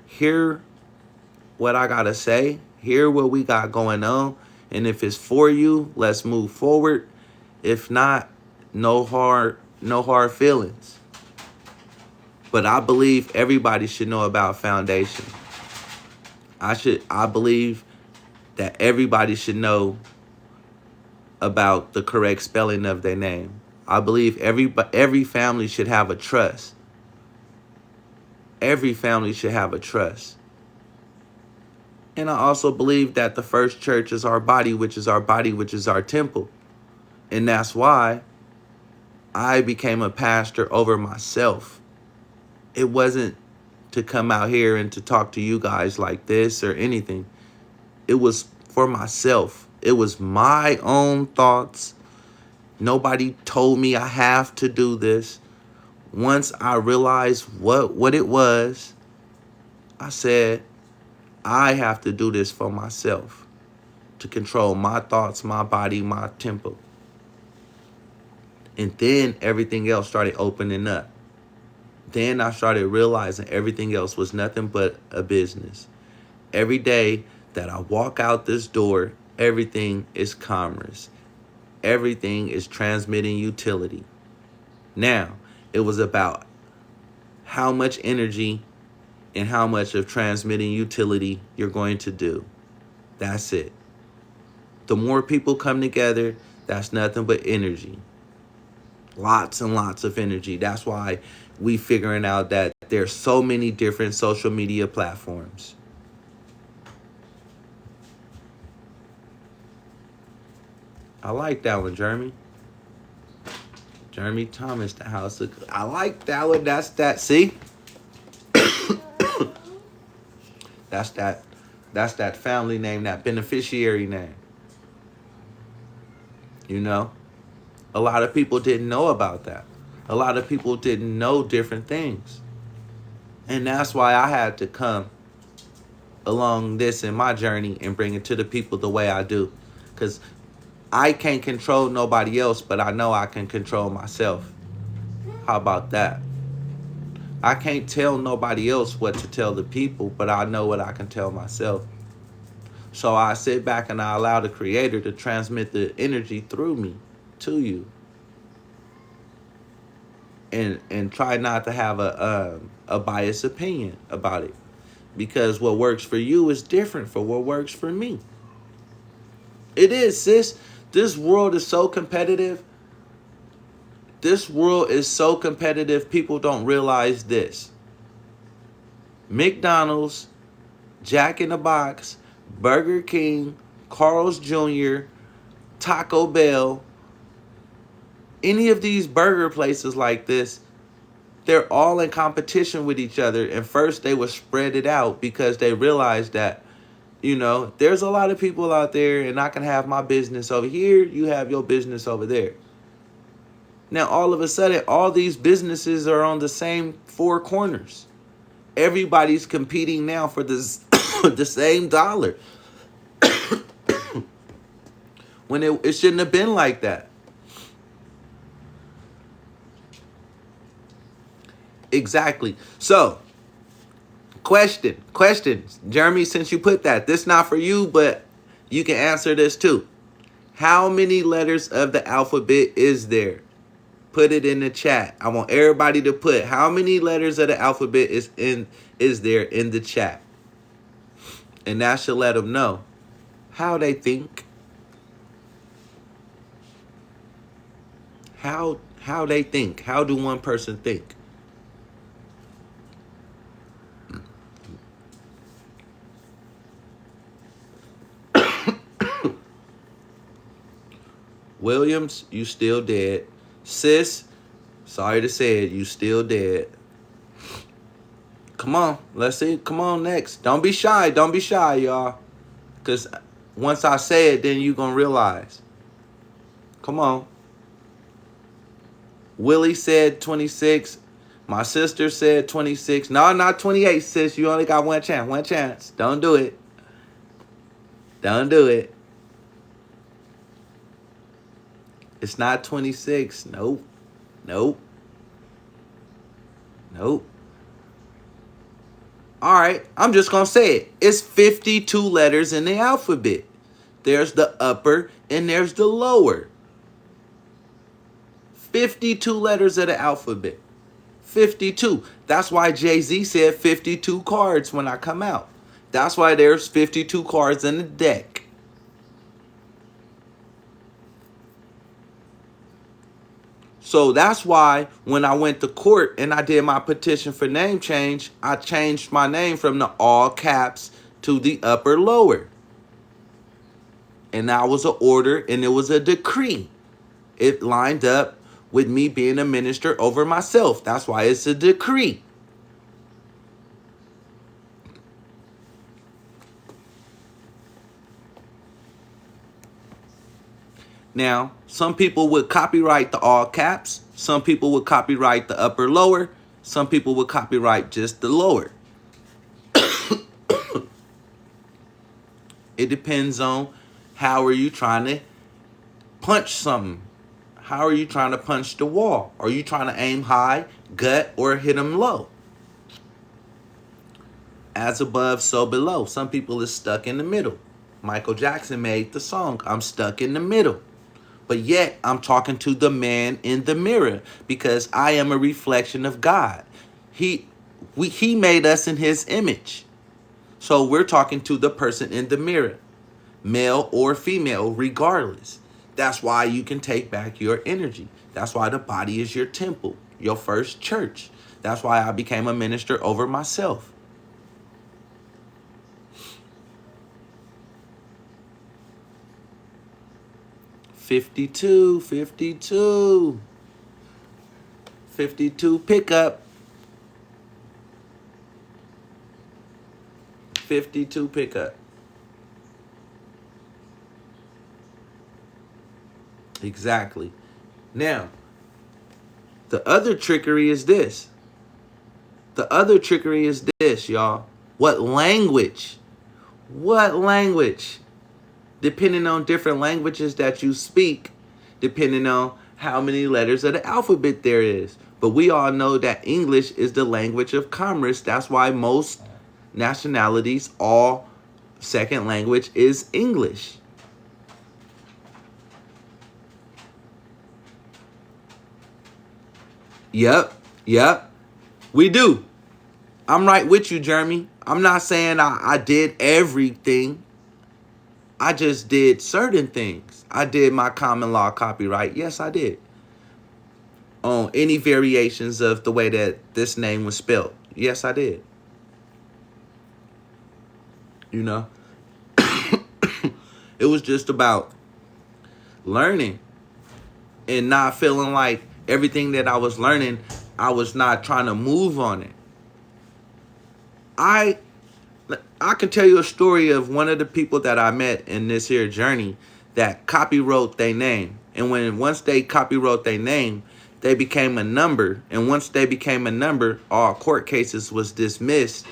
hear what I got to say, hear what we got going on. And if it's for you, let's move forward. If not, no hard feelings. But I believe everybody should know about foundation. I believe that everybody should know about the correct spelling of their name. I believe every family should have a trust. Every family should have a trust. And I also believe that the first church is our body, which is our temple. And that's why I became a pastor over myself. It wasn't to come out here and to talk to you guys like this or anything. It was for myself. It was my own thoughts. Nobody told me I have to do this. Once I realized what it was, I said, I have to do this for myself to control my thoughts, my body, my tempo. And then everything else started opening up. Then I started realizing everything else was nothing but a business. Every day that I walk out this door, everything is commerce. Everything is transmitting utility. Now, it was about how much energy and how much of transmitting utility you're going to do. That's it. The more people come together, that's nothing but energy. Lots and lots of energy. That's why we figuring out that there's so many different social media platforms. I like that one, Jeremy. Jeremy Thomas, the house of... I like that one. That's that. See? That's that family name, that beneficiary name. You know? A lot of people didn't know about that. A lot of people didn't know different things. And that's why I had to come along this in my journey and bring it to the people the way I do. Because I can't control nobody else, but I know I can control myself. How about that? I can't tell nobody else what to tell the people, but I know what I can tell myself. So I sit back and I allow the creator to transmit the energy through me to you. And try not to have a biased opinion about it. Because what works for you is different from what works for me. It is, sis. This world is so competitive. This world is so competitive, people don't realize this. McDonald's, Jack in the Box, Burger King, Carl's Jr., Taco Bell, any of these burger places like this, they're all in competition with each other. And first they would spread it out because they realized that, there's a lot of people out there and I can have my business over here. You have your business over there. Now, all of a sudden, all these businesses are on the same four corners. Everybody's competing now for this, the same dollar. When it shouldn't have been like that. Exactly. So, question. Jeremy, since you put that, this not for you, but you can answer this too. How many letters of the alphabet is there? Put it in the chat. I want everybody to put how many letters of the alphabet is there in the chat. And that should let them know how they think. How they think. How do one person think? Williams, you still dead. Sis, sorry to say it, you still dead. Come on, let's see. Come on, next. Don't be shy, y'all. Because once I say it, then you going to realize. Come on. Willie said 26. My sister said 26. No, not 28, sis. You only got one chance. Don't do it. It's not 26. Nope. All right, I'm just going to say it. It's 52 letters in the alphabet. There's the upper and there's the lower. 52 letters of the alphabet. 52. That's why Jay-Z said 52 cards when I come out. That's why there's 52 cards in the deck. So that's why when I went to court and I did my petition for name change, I changed my name from the all caps to the upper lower. And that was an order and it was a decree. It lined up with me being a minister over myself. That's why it's a decree. Now, some people would copyright the all caps. Some people would copyright the upper lower. Some people would copyright just the lower. It depends on how are you trying to punch something. How are you trying to punch the wall? Are you trying to aim high, gut, or hit them low? As above, so below. Some people is stuck in the middle. Michael Jackson made the song, I'm stuck in the middle. But yet, I'm talking to the man in the mirror because I am a reflection of God. He made us in his image. So we're talking to the person in the mirror, male or female, regardless. That's why you can take back your energy. That's why the body is your temple, your first church. That's why I became a minister over myself. $52 pickup. 52 pickup. Exactly. Now, the other trickery is this. Y'all. What language? Depending on different languages that you speak, depending on how many letters of the alphabet there is. But we all know that English is the language of commerce. That's why most nationalities all Second language is English. Yep. We do. I'm right with you, Jeremy. I'm not saying I did everything. I just did certain things. I did my common law copyright. Yes, I did. On any variations of the way that this name was spelled. Yes, I did. You know? It was just about learning and not feeling like everything that I was learning, I was not trying to move on it. I can tell you a story of one of the people that I met in this here journey that copywrote their name. And once they copywrote their name, they became a number. And once they became a number, all court cases was dismissed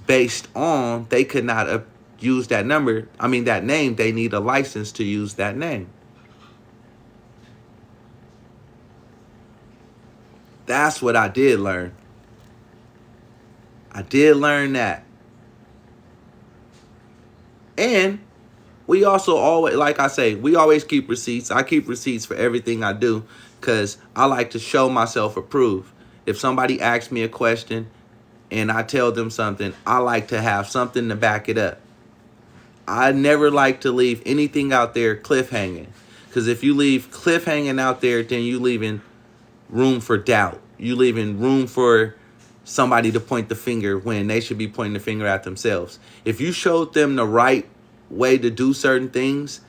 based on they could not use that number. I mean, that name, they need a license to use that name. That's what I did learn. I did learn that. And we also always, like I say, we always keep receipts. I keep receipts for everything I do because I like to show myself approved. If somebody asks me a question and I tell them something, I like to have something to back it up. I never like to leave anything out there cliffhanging. Because if you leave cliffhanging out there, then you leaving room for doubt. You leaving room for somebody to point the finger when they should be pointing the finger at themselves. If you showed them the right way to do certain things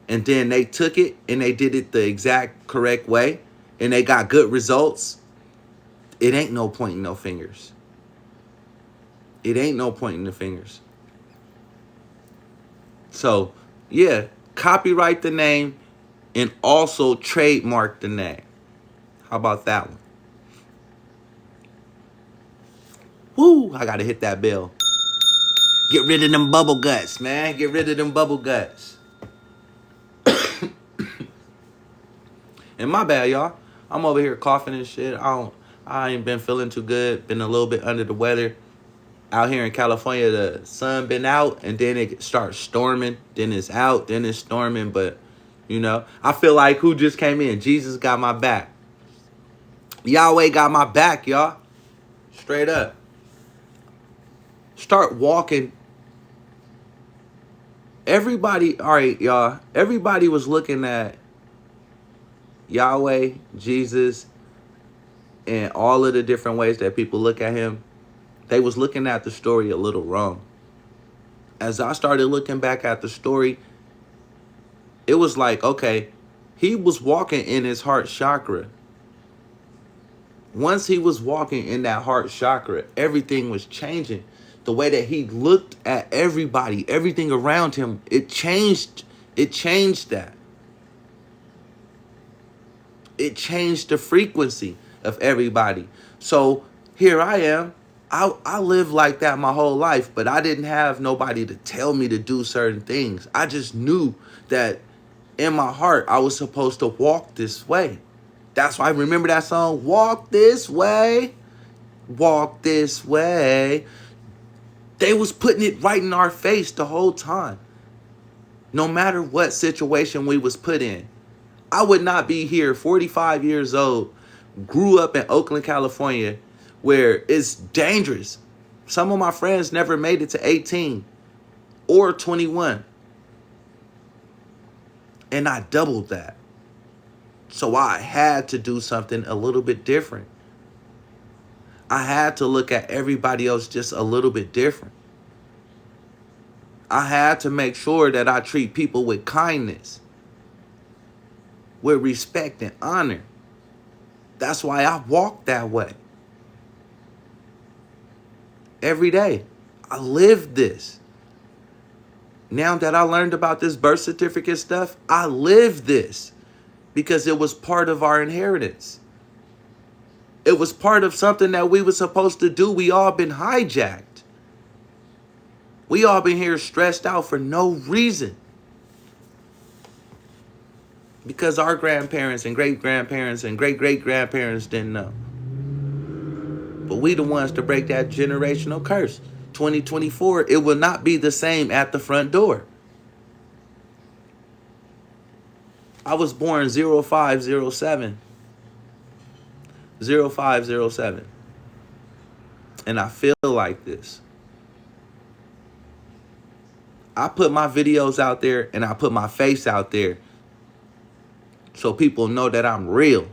and then they took it and they did it the exact correct way and they got good results, it ain't no pointing no fingers. It ain't no pointing the fingers. So, yeah, copyright the name and also trademark the name. How about that one? Woo, I gotta hit that bell. Get rid of them bubble guts, man. Get rid of them bubble guts. And my bad, y'all. I'm over here coughing and shit. I ain't been feeling too good. Been a little bit under the weather. Out here in California, the sun been out, and then it starts storming. Then it's out, then it's storming. But, you know, I feel like who just came in? Jesus got my back. Yahweh got my back, y'all. Straight up. Start walking. Everybody, all right, y'all. Everybody was looking at Yahweh, Jesus, and all of the different ways that people look at him. They was looking at the story a little wrong. As I started looking back at the story, it was like, okay, he was walking in his heart chakra. Once he was walking in that heart chakra, everything was changing. The way that he looked at everybody, everything around him, it changed. It changed that. It changed the frequency of everybody. So here I am. I lived like that my whole life, but I didn't have nobody to tell me to do certain things. I just knew that in my heart, I was supposed to walk this way. That's why I remember that song, Walk This Way, Walk This Way. They was putting it right in our face the whole time. No matter what situation we was put in. I would not be here 45 years old, grew up in Oakland, California, where it's dangerous. Some of my friends never made it to 18 or 21. And I doubled that. So I had to do something a little bit different. I had to look at everybody else just a little bit different. I had to make sure that I treat people with kindness, with respect and honor. That's why I walk that way. Every day. I live this. Now that I learned about this birth certificate stuff, I live this because it was part of our inheritance. It was part of something that we were supposed to do. We all been hijacked. We all been here stressed out for no reason. Because our grandparents and great-grandparents and great-great-grandparents didn't know. But we the ones to break that generational curse. 2024, it will not be the same at the front door. I was born 0507. 0507. And I feel like this. I put my videos out there and I put my face out there so people know that I'm real.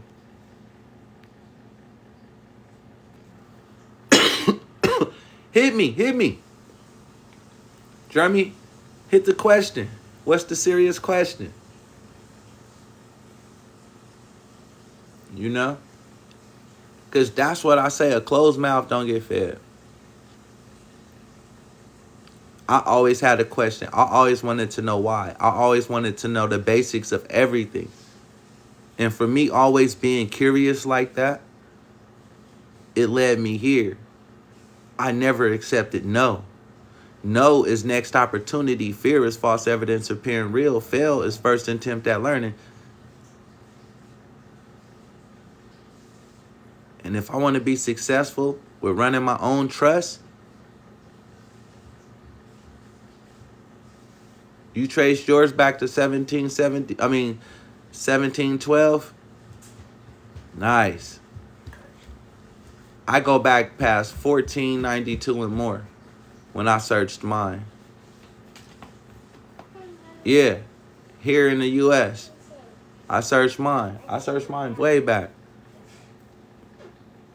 Hit me. Jeremy, hit the question. What's the serious question? You know? Because that's what I say. A closed mouth don't get fed. I always had a question. I always wanted to know why. I always wanted to know the basics of everything. And for me, always being curious like that, it led me here. I never accepted no. No is next opportunity. Fear is false evidence appearing real. Fail is first attempt at learning. And if I want to be successful with running my own trust, you traced yours back to 1712. Nice. I go back past 1492 and more when I searched mine. Yeah, here in the U.S., I searched mine. I searched mine way back.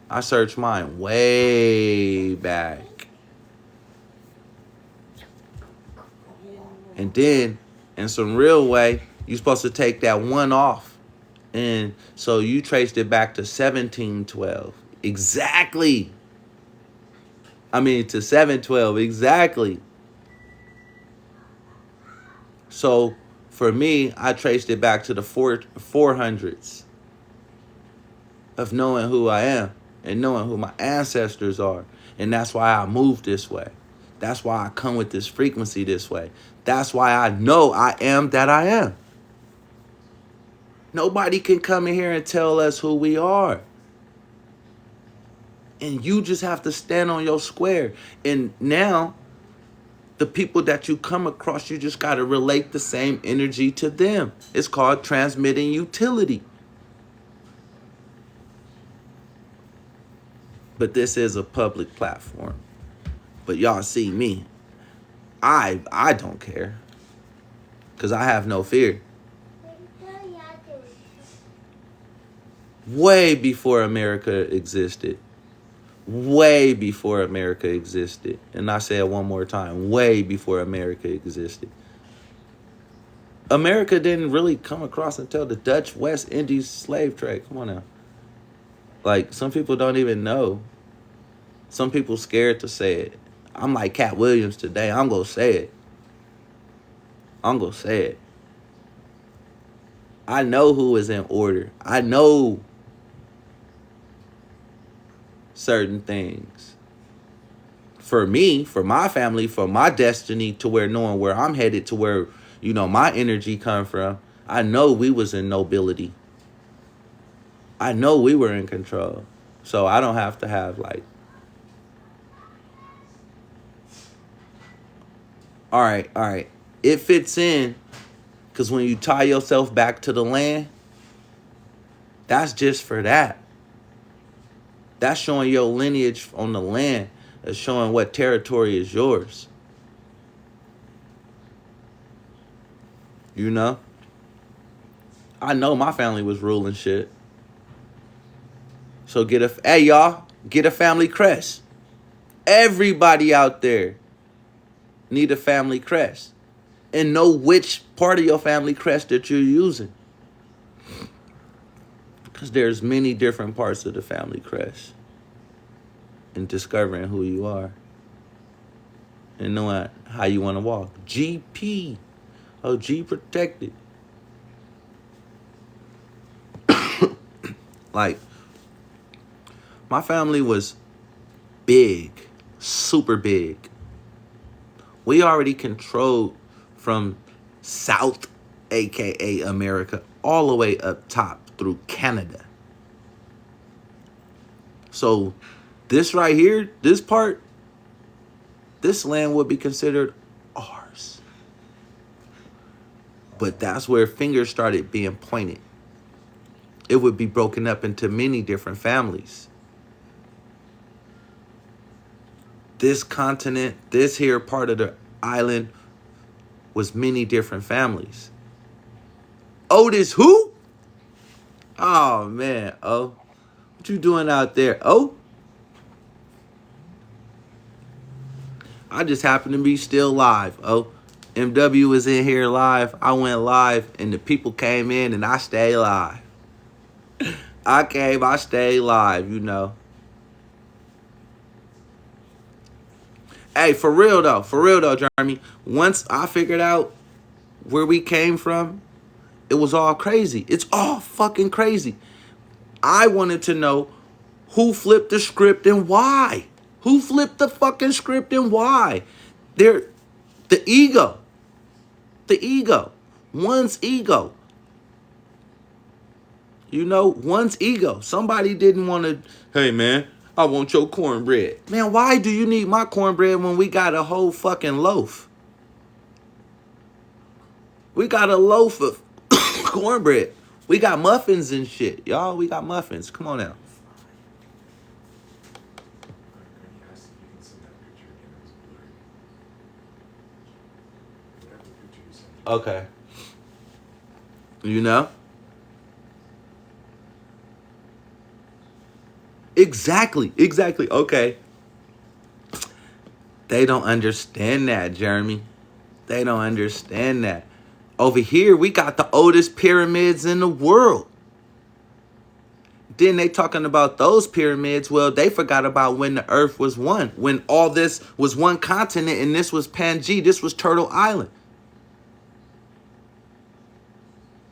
I searched mine way back. And then, in some real way, you're supposed to take that one off. And so you traced it back to 1712. Exactly. To 712. Exactly. So for me, I traced it back to the 400s of knowing who I am and knowing who my ancestors are. And that's why I move this way. That's why I come with this frequency this way. That's why I know I am that I am. Nobody can come in here and tell us who we are. And you just have to stand on your square. And now, the people that you come across, you just got to relate the same energy to them. It's called transmitting utility. But this is a public platform. But y'all see me. I don't care. Because I have no fear. Way before America existed. Way before America existed. And I say it one more time. Way before America existed. America didn't really come across until the Dutch West Indies slave trade. Come on now. Like, some people don't even know. Some people scared to say it. I'm like Cat Williams today. I'm going to say it. I'm going to say it. I know who is in order. I know certain things. For me, for my family, for my destiny, to where knowing where I'm headed, to where, my energy come from, I know we was in nobility. I know we were in control. So I don't have to have all right. It fits in, because when you tie yourself back to the land, that's just for that. That's showing your lineage on the land. That's showing what territory is yours. I know my family was ruling shit. So get a family crest. Everybody out there need a family crest. And know which part of your family crest that you're using. Because there's many different parts of the family crest. And discovering who you are. And knowing how you want to walk. GP. Oh, G protected. My family was big. Super big. We already controlled from South, a.k.a. America, all the way up top through Canada. So this right here, this part, this land would be considered ours. But that's where fingers started being pointed. It would be broken up into many different families. This continent, this here part of the island was many different families. Otis who? Oh, man. Oh, what you doing out there? Oh, I just happened to be still live. Oh, MW was in here live. I went live, and the people came in, and I stayed live. I stayed live, you know. Hey, for real though, Jeremy. Once I figured out where we came from, it was all crazy. It's all fucking crazy. I wanted to know who flipped the script and why. Who flipped the fucking script and why? The ego. The ego. One's ego. You know, one's ego. Somebody didn't want to, hey, man, I want your cornbread. Man, why do you need my cornbread when we got a whole fucking loaf? We got a loaf of cornbread. We got muffins and shit. Y'all, we got muffins. Come on now. Okay. You know? Exactly. Okay. They don't understand that, Jeremy. They don't understand that. Over here, we got the oldest pyramids in the world. Then they talking about those pyramids. Well, they forgot about when the earth was one. When all this was one continent and this was Pangaea. This was Turtle Island.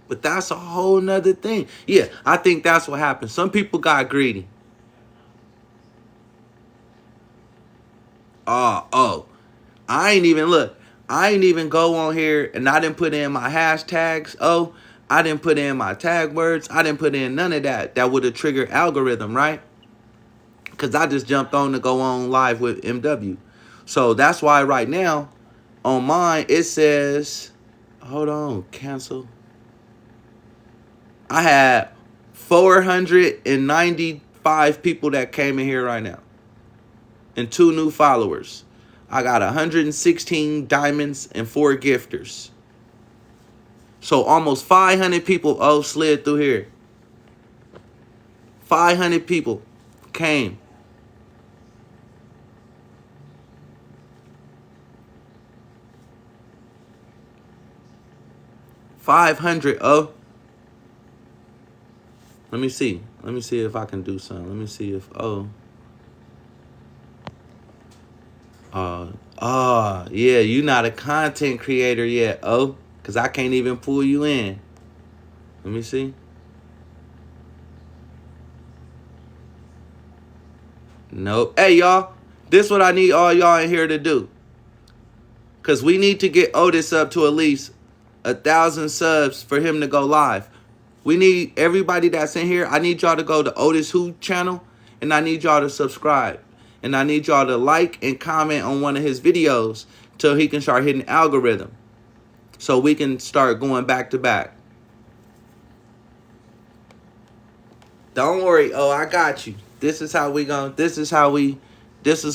But that's a whole nother thing. Yeah, I think that's what happened. Some people got greedy. Oh. I ain't even go on here and I didn't put in my hashtags. Oh, I didn't put in my tag words. I didn't put in none of that. That would have triggered algorithm, right? Because I just jumped on to go on live with MW. So that's why right now on mine it says, hold on, cancel. I had 495 people that came in here right now. And 2 new followers. I got 116 diamonds and 4 gifters. So almost 500 people slid through here. 500 people came. $500. Let me see. Let me see if I can do something. Let me see if yeah, you not a content creator yet, because I can't even pull you in. Let me see. Nope. Hey, y'all, this is what I need all y'all in here to do. Because we need to get Otis up to at least 1,000 subs for him to go live. We need everybody that's in here. I need y'all to go to Otis Who channel, and I need y'all to subscribe. And I need y'all to like and comment on one of his videos till he can start hitting the algorithm. So we can start going back to back. Don't worry. I got you. This is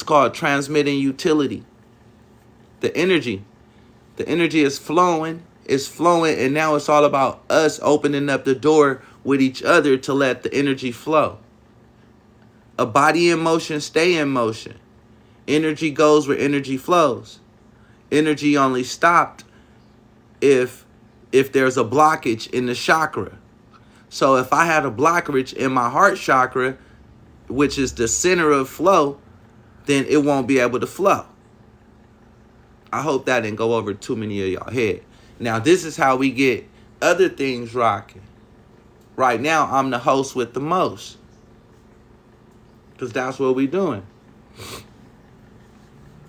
called transmitting utility. The energy is flowing. It's flowing, and now it's all about us opening up the door with each other to let the energy flow. A body in motion, stay in motion. Energy goes where energy flows. Energy only stopped if there's a blockage in the chakra. So if I had a blockage in my heart chakra, which is the center of flow, then it won't be able to flow. I hope that didn't go over too many of y'all head. Now, this is how we get other things rocking. Right now, I'm the host with the most. Because that's what we doing.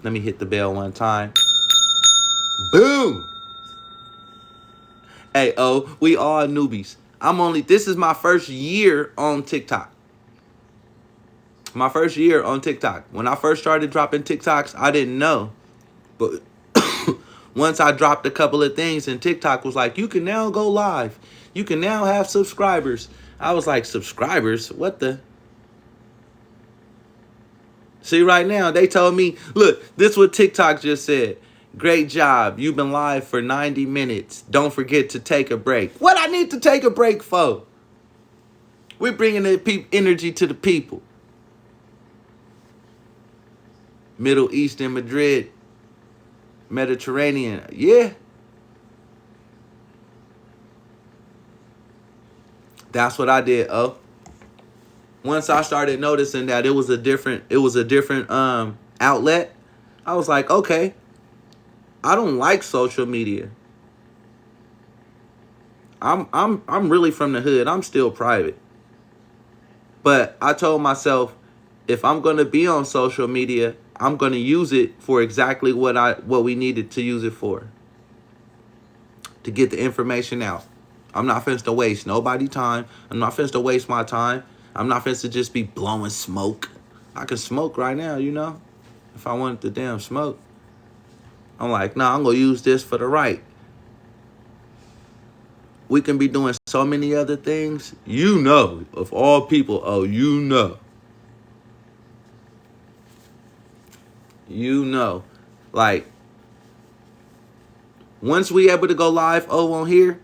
Let me hit the bell one time. Boom! Hey, we all newbies. This is my first year on TikTok. My first year on TikTok. When I first started dropping TikToks, I didn't know. But once I dropped a couple of things and TikTok was like, you can now go live. You can now have subscribers. I was like, subscribers? What the? See, right now, they told me, look, this is what TikTok just said. Great job. You've been live for 90 minutes. Don't forget to take a break. What I need to take a break for? We're bringing the energy to the people. Middle East and Madrid. Mediterranean. Yeah. That's what I did, Once I started noticing that it was a different outlet, I was like, okay, I don't like social media. I'm really from the hood. I'm still private. But I told myself, if I'm going to be on social media, I'm going to use it for exactly what we needed to use it for. To get the information out. I'm not finna to waste nobody time. I'm not finna to waste my time. I'm not finna to just be blowing smoke. I can smoke right now, you know? If I wanted to damn smoke. I'm like, nah, I'm going to use this for the right. We can be doing so many other things. You know, of all people, you know. You know. Like, once we able to go live, on here,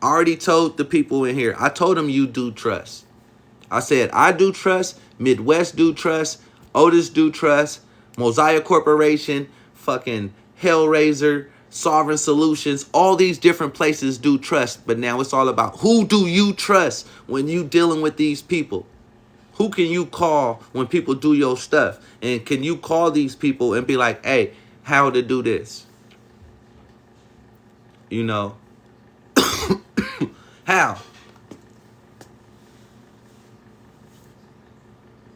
I already told the people in here. I told them you do trust. I said, I do trust. Midwest do trust. Otis do trust. Mosiah Corporation. Fucking Hellraiser. Sovereign Solutions. All these different places do trust. But now it's all about who do you trust when you dealing with these people? Who can you call when people do your stuff? And can you call these people and be like, hey, how to do this? You know? How?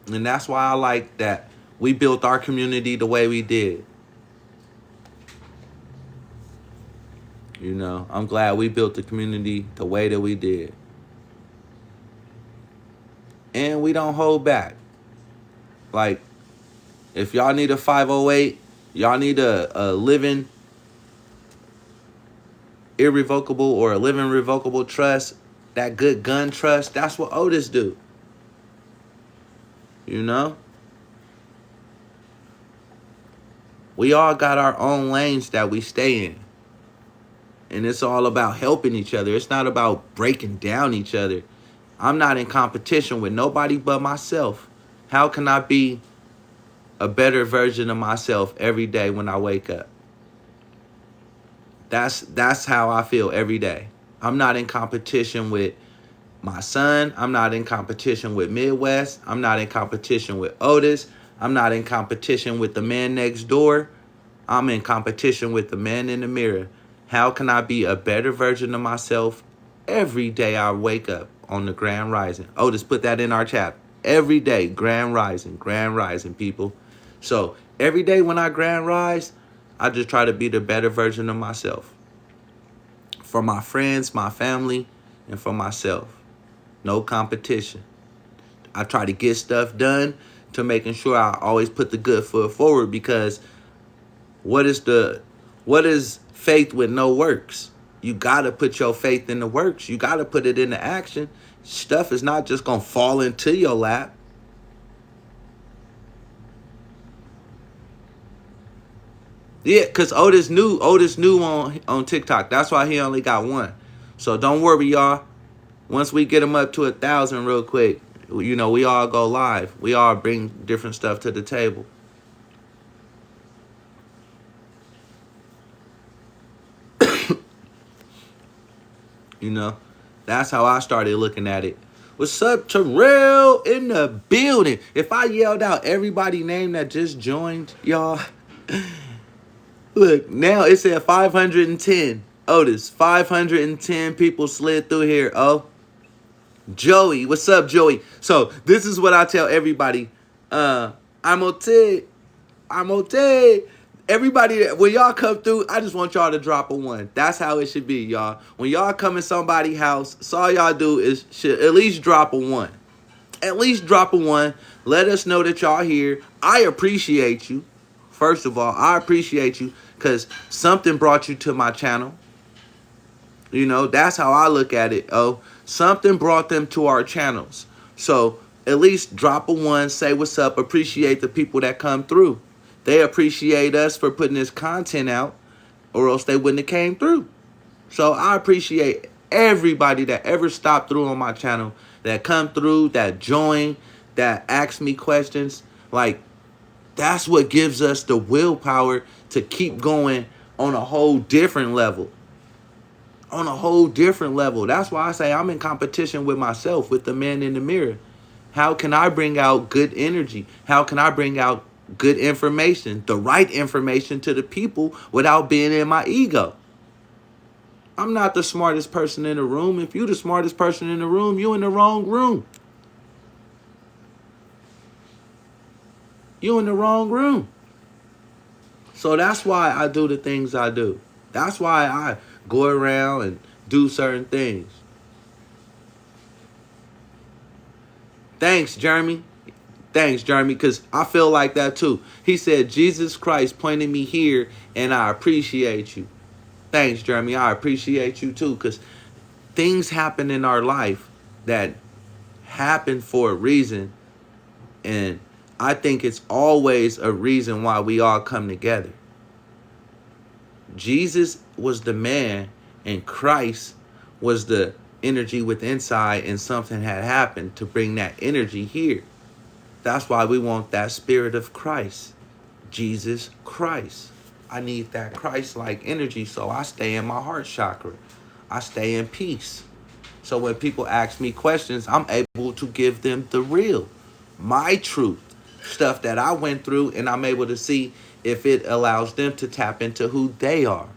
And that's why I like that we built our community the way we did. You know, I'm glad we built the community the way that we did. And we don't hold back. Like, if y'all need a 508, y'all need a living irrevocable or a living revocable trust, that good gun trust, that's what Otis do. You know? We all got our own lanes that we stay in. And it's all about helping each other. It's not about breaking down each other. I'm not in competition with nobody but myself. How can I be a better version of myself every day when I wake up? That's how I feel every day. I'm not in competition with my son. I'm not in competition with Midwest. I'm not in competition with Otis. I'm not in competition with the man next door. I'm in competition with the man in the mirror. How can I be a better version of myself every day I wake up on the Grand Rising? Otis, put that in our chat. Every day, Grand Rising, people. So every day when I Grand Rise, I just try to be the better version of myself. For my friends, my family, and for myself. No competition. I try to get stuff done to making sure I always put the good foot forward, because what is faith with no works? You got to put your faith in the works. You got to put it into action. Stuff is not just going to fall into your lap. Yeah, because Otis knew on TikTok. That's why he only got one. So don't worry, y'all. Once we get him up to 1,000 real quick, you know, we all go live. We all bring different stuff to the table. You know, that's how I started looking at it. What's up, Terrell in the building? If I yelled out everybody's name that just joined, y'all, look, now it said 510. Otis, 510 people slid through here. Oh, Joey, what's up, Joey? So this is what I tell everybody. I'm okay. Everybody, when y'all come through, I just want y'all to drop a 1. That's how it should be, y'all. When y'all come in somebody's house, so all y'all do is should at least drop a 1. At least drop a one. Let us know that y'all here. I appreciate you. First of all, I appreciate you because something brought you to my channel. You know, that's how I look at it. Oh, something brought them to our channels. So at least drop a one, say what's up, appreciate the people that come through. They appreciate us for putting this content out, or else they wouldn't have came through. So I appreciate everybody that ever stopped through on my channel, that come through, that join, that ask me questions. Like, that's what gives us the willpower to keep going on a whole different level. On a whole different level. That's why I say I'm in competition with myself, with the man in the mirror. How can I bring out good energy? How can I bring out good information, the right information to the people without being in my ego? I'm not the smartest person in the room. If you're the smartest person in the room, you're in the wrong room. You're in the wrong room. So that's why I do the things I do. That's why I go around and do certain things. Thanks, Jeremy. Thanks, Jeremy, because I feel like that too. He said, Jesus Christ pointed me here, and I appreciate you. Thanks, Jeremy. I appreciate you too, because things happen in our life that happen for a reason, and I think it's always a reason why we all come together. Jesus was the man, and Christ was the energy within inside, and something had happened to bring that energy here. That's why we want that spirit of Christ, Jesus Christ. I need that Christ-like energy, so I stay in my heart chakra. I stay in peace. So when people ask me questions, I'm able to give them the real, my truth, stuff that I went through, and I'm able to see if it allows them to tap into who they are.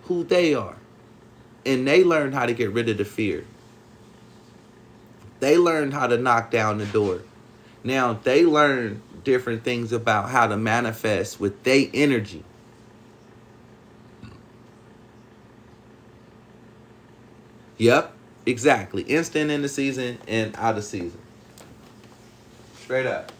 Who they are. And they learn how to get rid of the fear. They learned how to knock down the door. Now, they learn different things about how to manifest with their energy. Yep, exactly. Instant in the season and out of season. Straight up.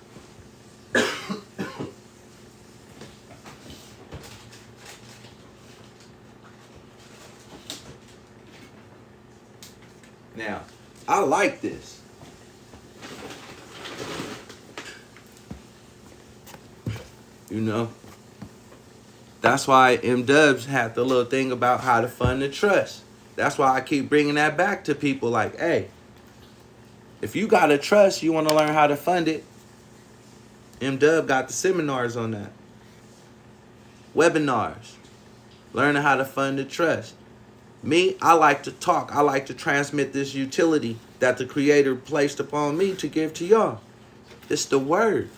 Now, I like this. You know, that's why M-Dubs had the little thing about how to fund the trust. That's why I keep bringing that back to people like, hey, if you got a trust, you want to learn how to fund it, M-Dub got the seminars on that. Webinars. Learning how to fund the trust. Me, I like to talk. I like to transmit this utility that the Creator placed upon me to give to y'all. It's the word.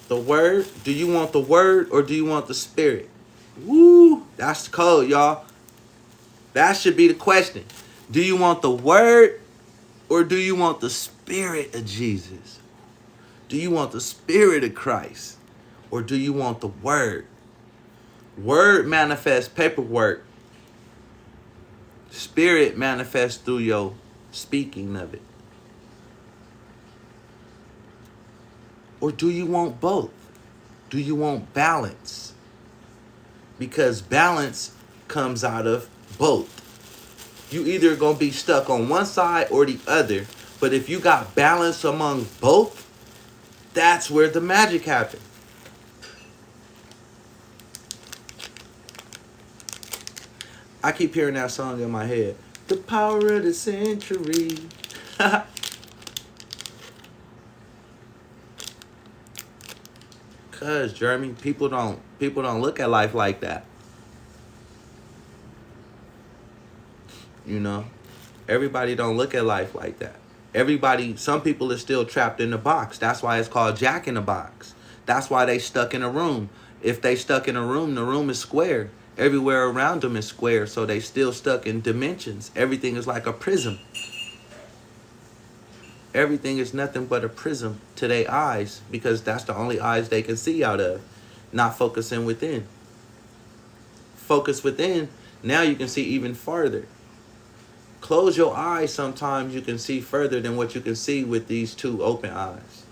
The word. Do you want the word or do you want the spirit? Woo, that's the code, y'all. That should be the question. Do you want the word or do you want the spirit of Jesus? Do you want the spirit of Christ or do you want the word? Word manifests paperwork. Spirit manifests through your speaking of it. Or do you want both? Do you want balance? Because balance comes out of both. You either going to be stuck on one side or the other. But if you got balance among both, that's where the magic happens. I keep hearing that song in my head. The power of the century. Cause Jeremy, people don't look at life like that. You know, everybody don't look at life like that. Everybody, some people are still trapped in the box. That's why it's called Jack in the Box. That's why they stuck in a room. If they stuck in a room, the room is square. Everywhere around them is square, so they still stuck in dimensions. Everything is like a prism. Everything is nothing but a prism to their eyes because that's the only eyes they can see out of, not focusing within. Focus within, now you can see even farther. Close your eyes, sometimes you can see further than what you can see with these two open eyes.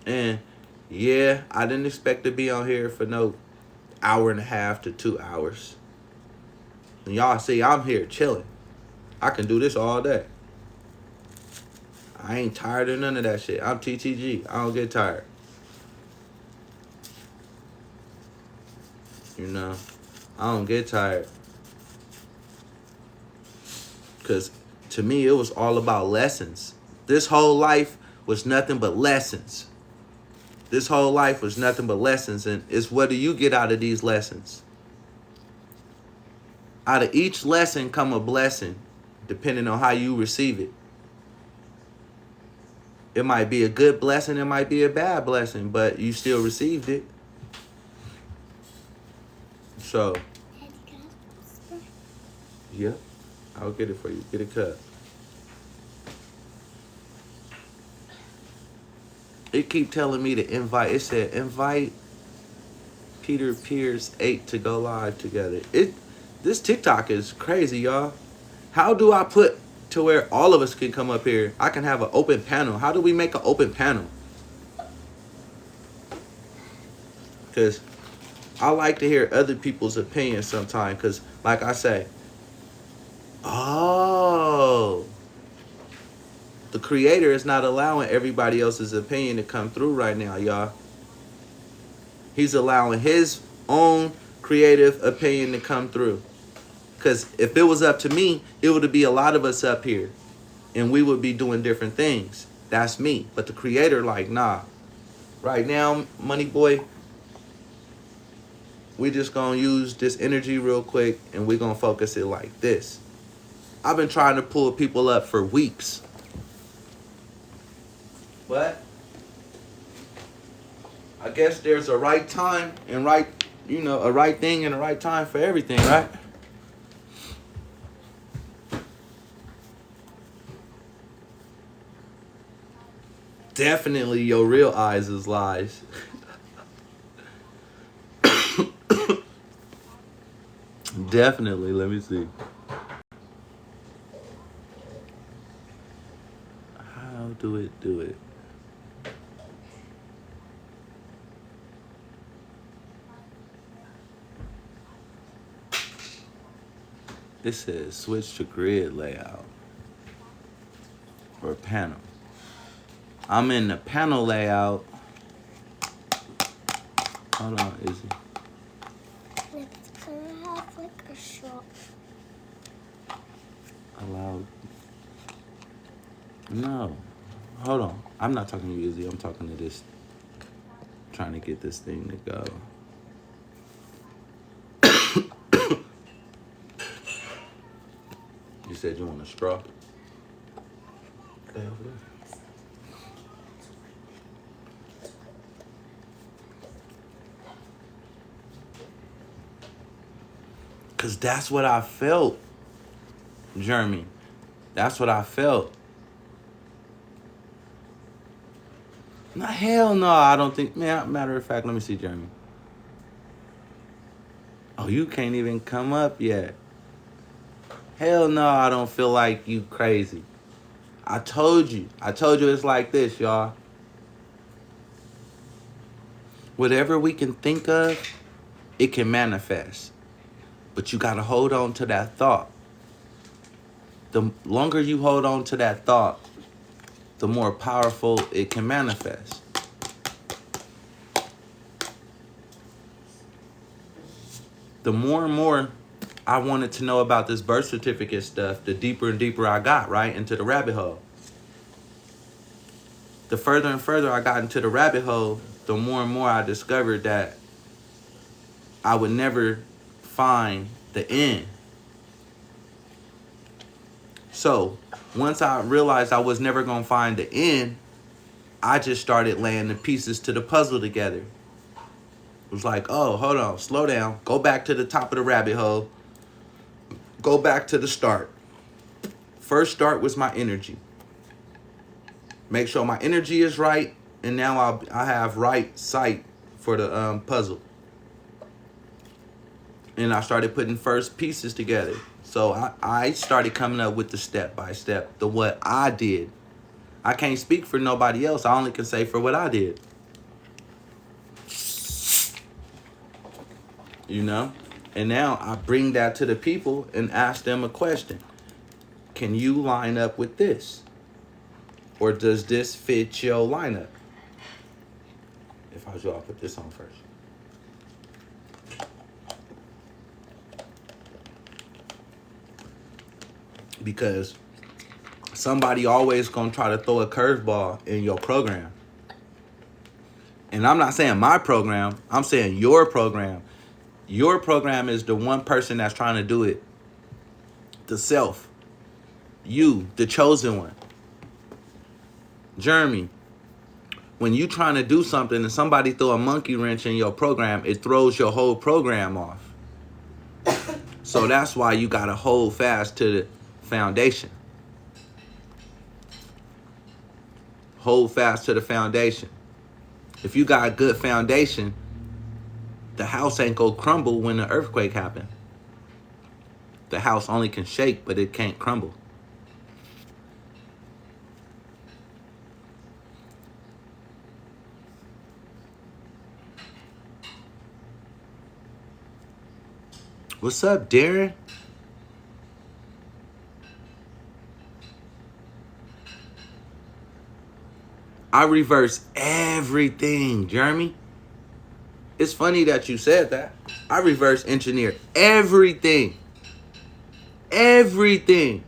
And yeah, I didn't expect to be on here for no hour and a half to 2 hours. And y'all see, I'm here chilling. I can do this all day. I ain't tired of none of that shit. I'm TTG. I don't get tired. You know, I don't get tired. Because to me, it was all about lessons. This whole life was nothing but lessons. This whole life was nothing but lessons. And it's what do you get out of these lessons? Out of each lesson come a blessing, depending on how you receive it. It might be a good blessing, it might be a bad blessing, but you still received it. So, yeah, I'll get it for you. Get a cup. It keep telling me to invite. It said invite Peter Pierce 8 to go live together. This TikTok is crazy, y'all. How do I put to where all of us can come up here? I can have an open panel. How do we make an open panel? Because I like to hear other people's opinions sometimes. Because like I say, oh, the creator is not allowing everybody else's opinion to come through right now, y'all. He's allowing his own creative opinion to come through. Because if it was up to me, it would be a lot of us up here. And we would be doing different things. That's me. But the creator, like, nah. Right now, Money Boy, we just going to use this energy real quick. And we're going to focus it like this. I've been trying to pull people up for weeks. But I guess there's a right time and a right thing and a right time for everything, right? Definitely your real eyes is lies. Definitely, let me see. How do it? It says switch to grid layout or panel. I'm in the panel layout. Hold on, is it? It's gonna have like a shop. Allowed. No. Hold on. I'm not talking to you, Izzy. I'm talking to this. Trying to get this thing to go. You said you want a straw? Okay, over there. Because that's what I felt, Jeremy. That's what I felt. No, hell no, I don't think. Man, matter of fact, let me see, Jeremy. Oh, you can't even come up yet. Hell no, I don't feel like you crazy. I told you it's like this, y'all. Whatever we can think of, it can manifest. But you got to hold on to that thought. The longer you hold on to that thought, the more powerful it can manifest. The more and more I wanted to know about this birth certificate stuff, the deeper and deeper I got, right, into the rabbit hole. The further and further I got into the rabbit hole, the more and more I discovered that I would never find the end. So once I realized I was never going to find the end, I just started laying the pieces to the puzzle together. It was like, oh, hold on, slow down. Go back to the top of the rabbit hole. Go back to the start. First start was my energy. Make sure my energy is right, and now I have right sight for the puzzle. And I started putting first pieces together. So I started coming up with the step-by-step, the what I did. I can't speak for nobody else. I only can say for what I did. You know? And now I bring that to the people and ask them a question. Can you line up with this? Or does this fit your lineup? If I was you, I'll put this on first. Because somebody always gonna try to throw a curveball in your program. And I'm not saying my program, I'm saying your program. Your program is the one person that's trying to do it. The self. You, the chosen one. Jeremy, when you trying to do something and somebody throw a monkey wrench in your program, it throws your whole program off. So that's why you gotta hold fast to the foundation. Hold fast to the foundation. If you got a good foundation, the house ain't gonna crumble when the earthquake happen. The house only can shake, but it can't crumble. What's up, Darren? I reverse everything, Jeremy. It's funny that you said that. I reverse engineer everything. Everything.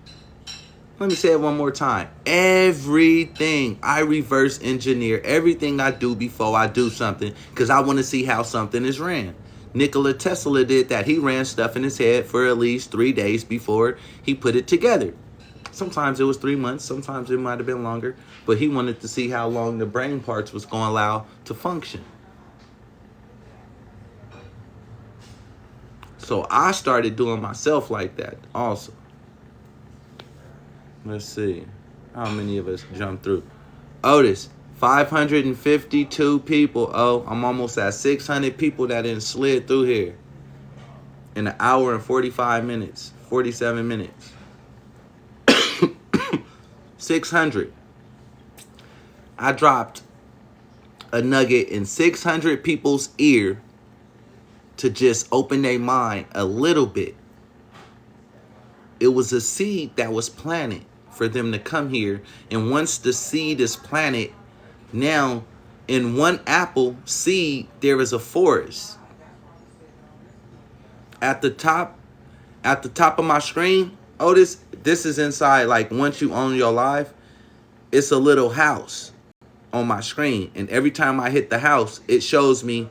Let me say it one more time. Everything. I reverse engineer everything I do before I do something because I want to see how something is ran. Nikola Tesla did that. He ran stuff in his head for at least 3 days before he put it together. Sometimes it was 3 months. Sometimes it might have been longer. But he wanted to see how long the brain parts was going to allow to function. So I started doing myself like that also. Let's see. How many of us jumped through? Otis, 552 people. Oh, I'm almost at 600 people that didn't slid through here. In an hour and 45 minutes. 47 minutes. 600. I dropped a nugget in 600 people's ear to just open their mind a little bit. It was a seed that was planted for them to come here. And once the seed is planted, now in one apple seed, there is a forest. At the top of my screen, Otis, this is inside, like once you own your live, it's a little house on my screen. And every time I hit the house, it shows me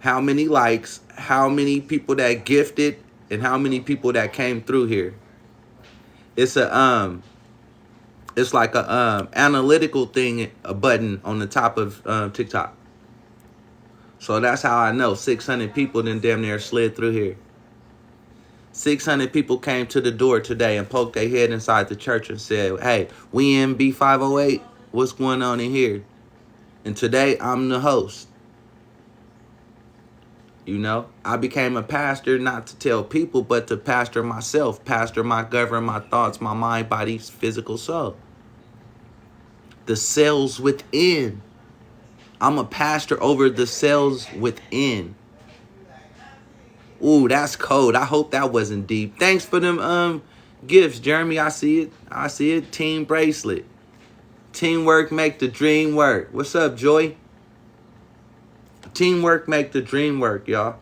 how many likes, how many people that gifted, and how many people that came through here. It's a it's like a analytical thing, a button on the top of TikTok. So that's how I know 600 people then damn near slid through here. 600 people came to the door today and poked their head inside the church and said, hey, we in B508. What's going on in here? And today I'm the host. You know, I became a pastor not to tell people, but to pastor myself, govern my thoughts, my mind, body, physical soul. The cells within. I'm a pastor over the cells within. Ooh, that's cold. I hope that wasn't deep. Thanks for them gifts, Jeremy. I see it. I see it. Team bracelet. Teamwork make the dream work. What's up, Joy? Teamwork make the dream work, y'all.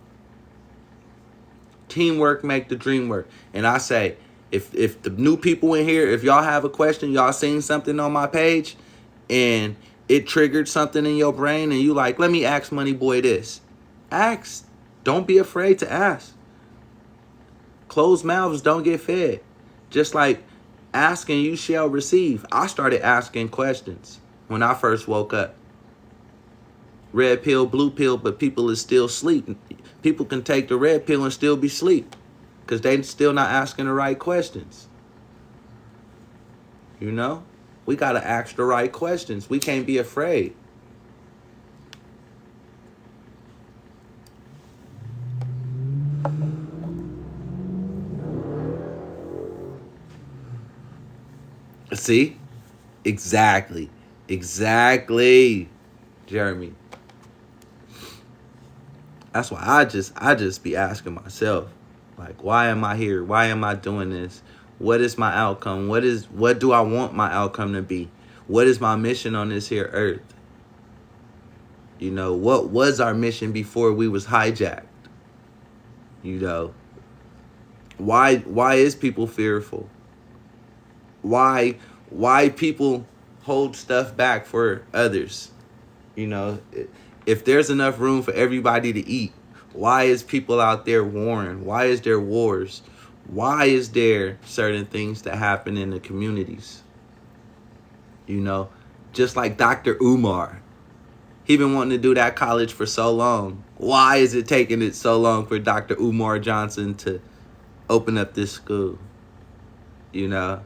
Teamwork make the dream work. And I say, if the new people in here, if y'all have a question, y'all seen something on my page, and it triggered something in your brain, and you like, let me ask Money Boy this. Ask. Don't be afraid to ask. Closed mouths don't get fed. Just like asking, you shall receive. I started asking questions when I first woke up. Red pill, blue pill, but people is still asleep. People can take the red pill and still be asleep because they still not asking the right questions. You know? We got to ask the right questions. We can't be afraid. See? Exactly. Exactly. Jeremy. That's why I just be asking myself, like, why am I here? Why am I doing this? What is my outcome? What do I want my outcome to be? What is my mission on this here earth? You know, what was our mission before we was hijacked? You know, why is people fearful? Why people hold stuff back for others? You know, if there's enough room for everybody to eat, why is people out there warring? Why is there wars? Why is there certain things that happen in the communities? You know, just like Dr. Umar. He been wanting to do that college for so long. Why is it taking it so long for Dr. Umar Johnson to open up this school? You know,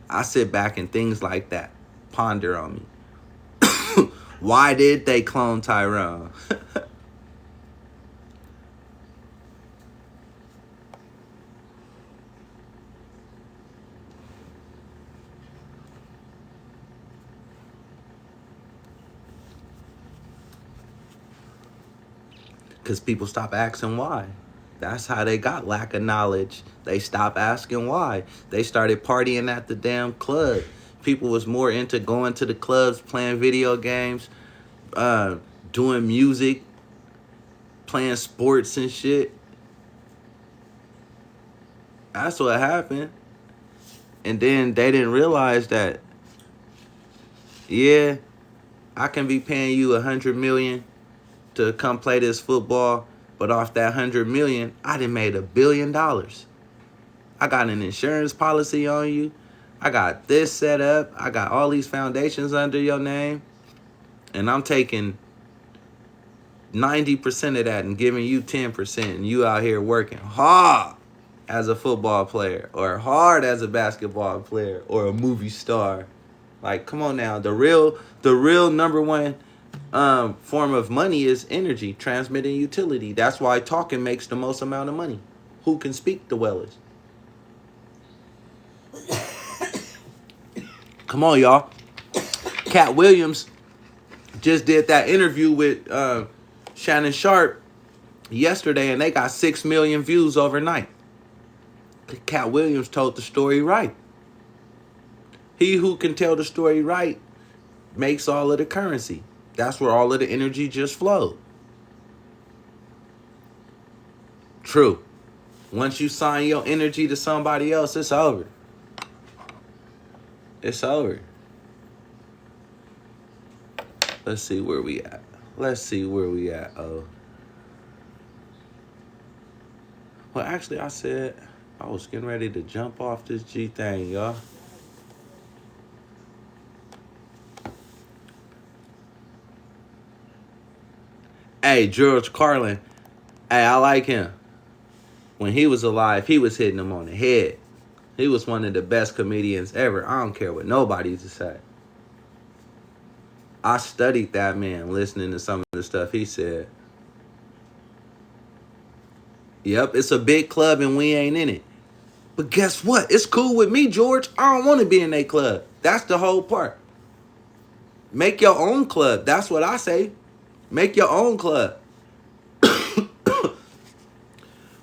I sit back and things like that ponder on me. Why did they clone Tyrone? Because people stop asking why. That's how they got lack of knowledge. They stopped asking why. They started partying at the damn club. People was more into going to the clubs, playing video games, doing music, playing sports and shit. That's what happened. And then they didn't realize that, yeah, I can be paying you $100 million to come play this football, but off that $100 million, I done made $1 billion. I got an insurance policy on you. I got this set up. I got all these foundations under your name. And I'm taking 90% of that and giving you 10%. And you out here working hard as a football player or hard as a basketball player or a movie star. Like, come on now. The real number one form of money is energy, transmitting utility. That's why talking makes the most amount of money. Who can speak the wellest? Come on, y'all. Cat Williams just did that interview with Shannon Sharp yesterday, and they got 6 million views overnight. Cat Williams told the story right. He who can tell the story right makes all of the currency. That's where all of the energy just flowed. True. Once you sign your energy to somebody else, it's over. It's over. Let's see where we at. Oh. Well, actually, I said I was getting ready to jump off this G thing, y'all. Hey, George Carlin. Hey, I like him. When he was alive, he was hitting them on the head. He was one of the best comedians ever. I don't care what nobody to say. I studied that man listening to some of the stuff he said. Yep, it's a big club and we ain't in it. But guess what? It's cool with me, George. I don't want to be in a club. That's the whole part. Make your own club. That's what I say. Make your own club.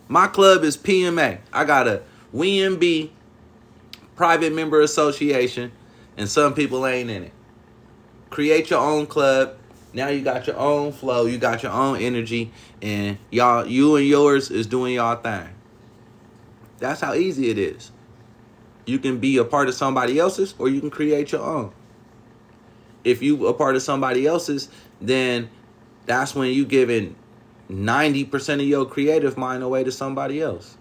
My club is PMA. I got a WMB private member association, and some people ain't in it. Create your own club. Now you got your own flow. You got your own energy, and you and yours is doing y'all thing. That's how easy it is. You can be a part of somebody else's, or you can create your own. If you a part of somebody else's, then that's when you giving 90% of your creative mind away to somebody else.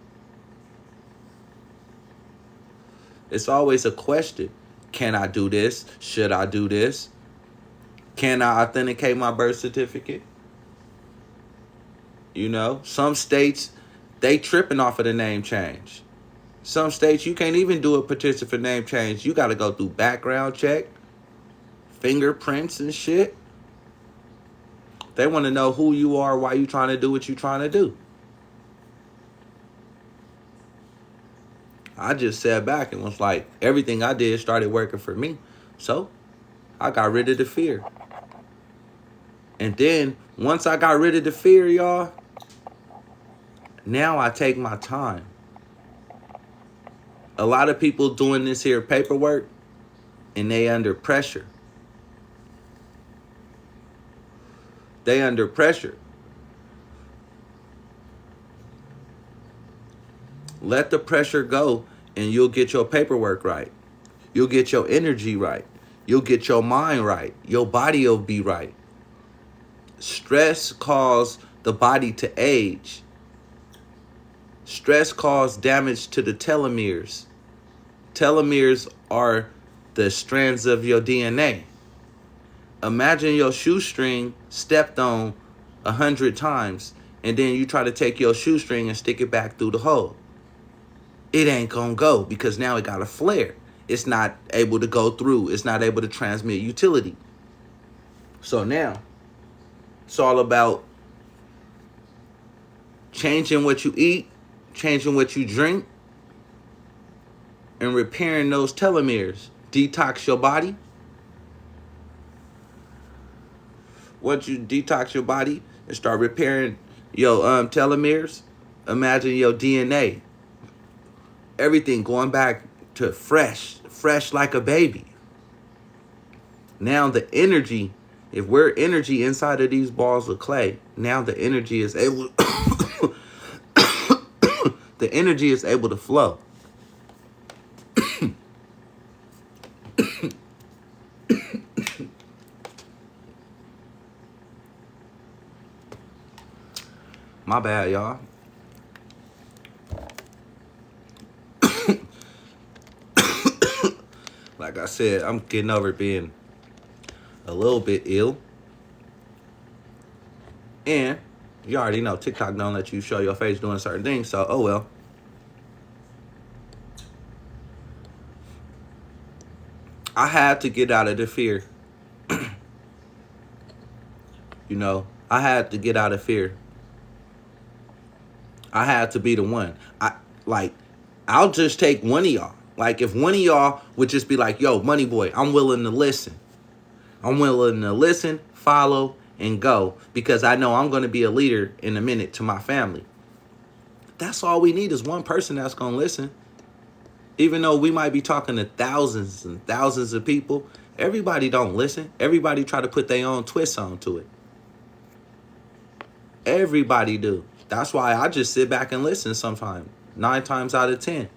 It's always a question. Can I do this? Should I do this? Can I authenticate my birth certificate? You know, some states, they tripping off of the name change. Some states, you can't even do a petition for name change. You got to go through background check, fingerprints and shit. They want to know who you are, why you trying to do what you trying to do. I just sat back and was like, everything I did started working for me. So I got rid of the fear. And then once I got rid of the fear, y'all, now I take my time. A lot of people doing this here paperwork, and they under pressure. They under pressure. Let the pressure go, and you'll get your paperwork right. You'll get your energy right. You'll get your mind right. Your body will be right. Stress causes the body to age. Stress causes damage to the telomeres. Telomeres are the strands of your DNA. Imagine your shoestring stepped on 100 times, and then you try to take your shoestring and stick it back through the hole. It ain't gonna go because now it got a flare. It's not able to go through. It's not able to transmit utility. So now, it's all about changing what you eat, changing what you drink, and repairing those telomeres. Detox your body. Once you detox your body and start repairing your telomeres, imagine your DNA. Everything going back to fresh like a baby. Now the energy, if we're energy inside of these balls of clay, now the energy is able the energy is able to flow. My bad, y'all. Like I said, I'm getting over being a little bit ill. And you already know TikTok don't let you show your face doing certain things, so oh well. I had to get out of the fear. You know, I had to get out of fear. I had to be the one. I'll just take one of y'all. Like, if one of y'all would just be like, yo, Money Boy, I'm willing to listen. I'm willing to listen, follow, and go. Because I know I'm going to be a leader in a minute to my family. That's all we need is one person that's going to listen. Even though we might be talking to thousands and thousands of people, everybody don't listen. Everybody try to put their own twist onto it. Everybody do. That's why I just sit back and listen sometimes. 9 times out of 10.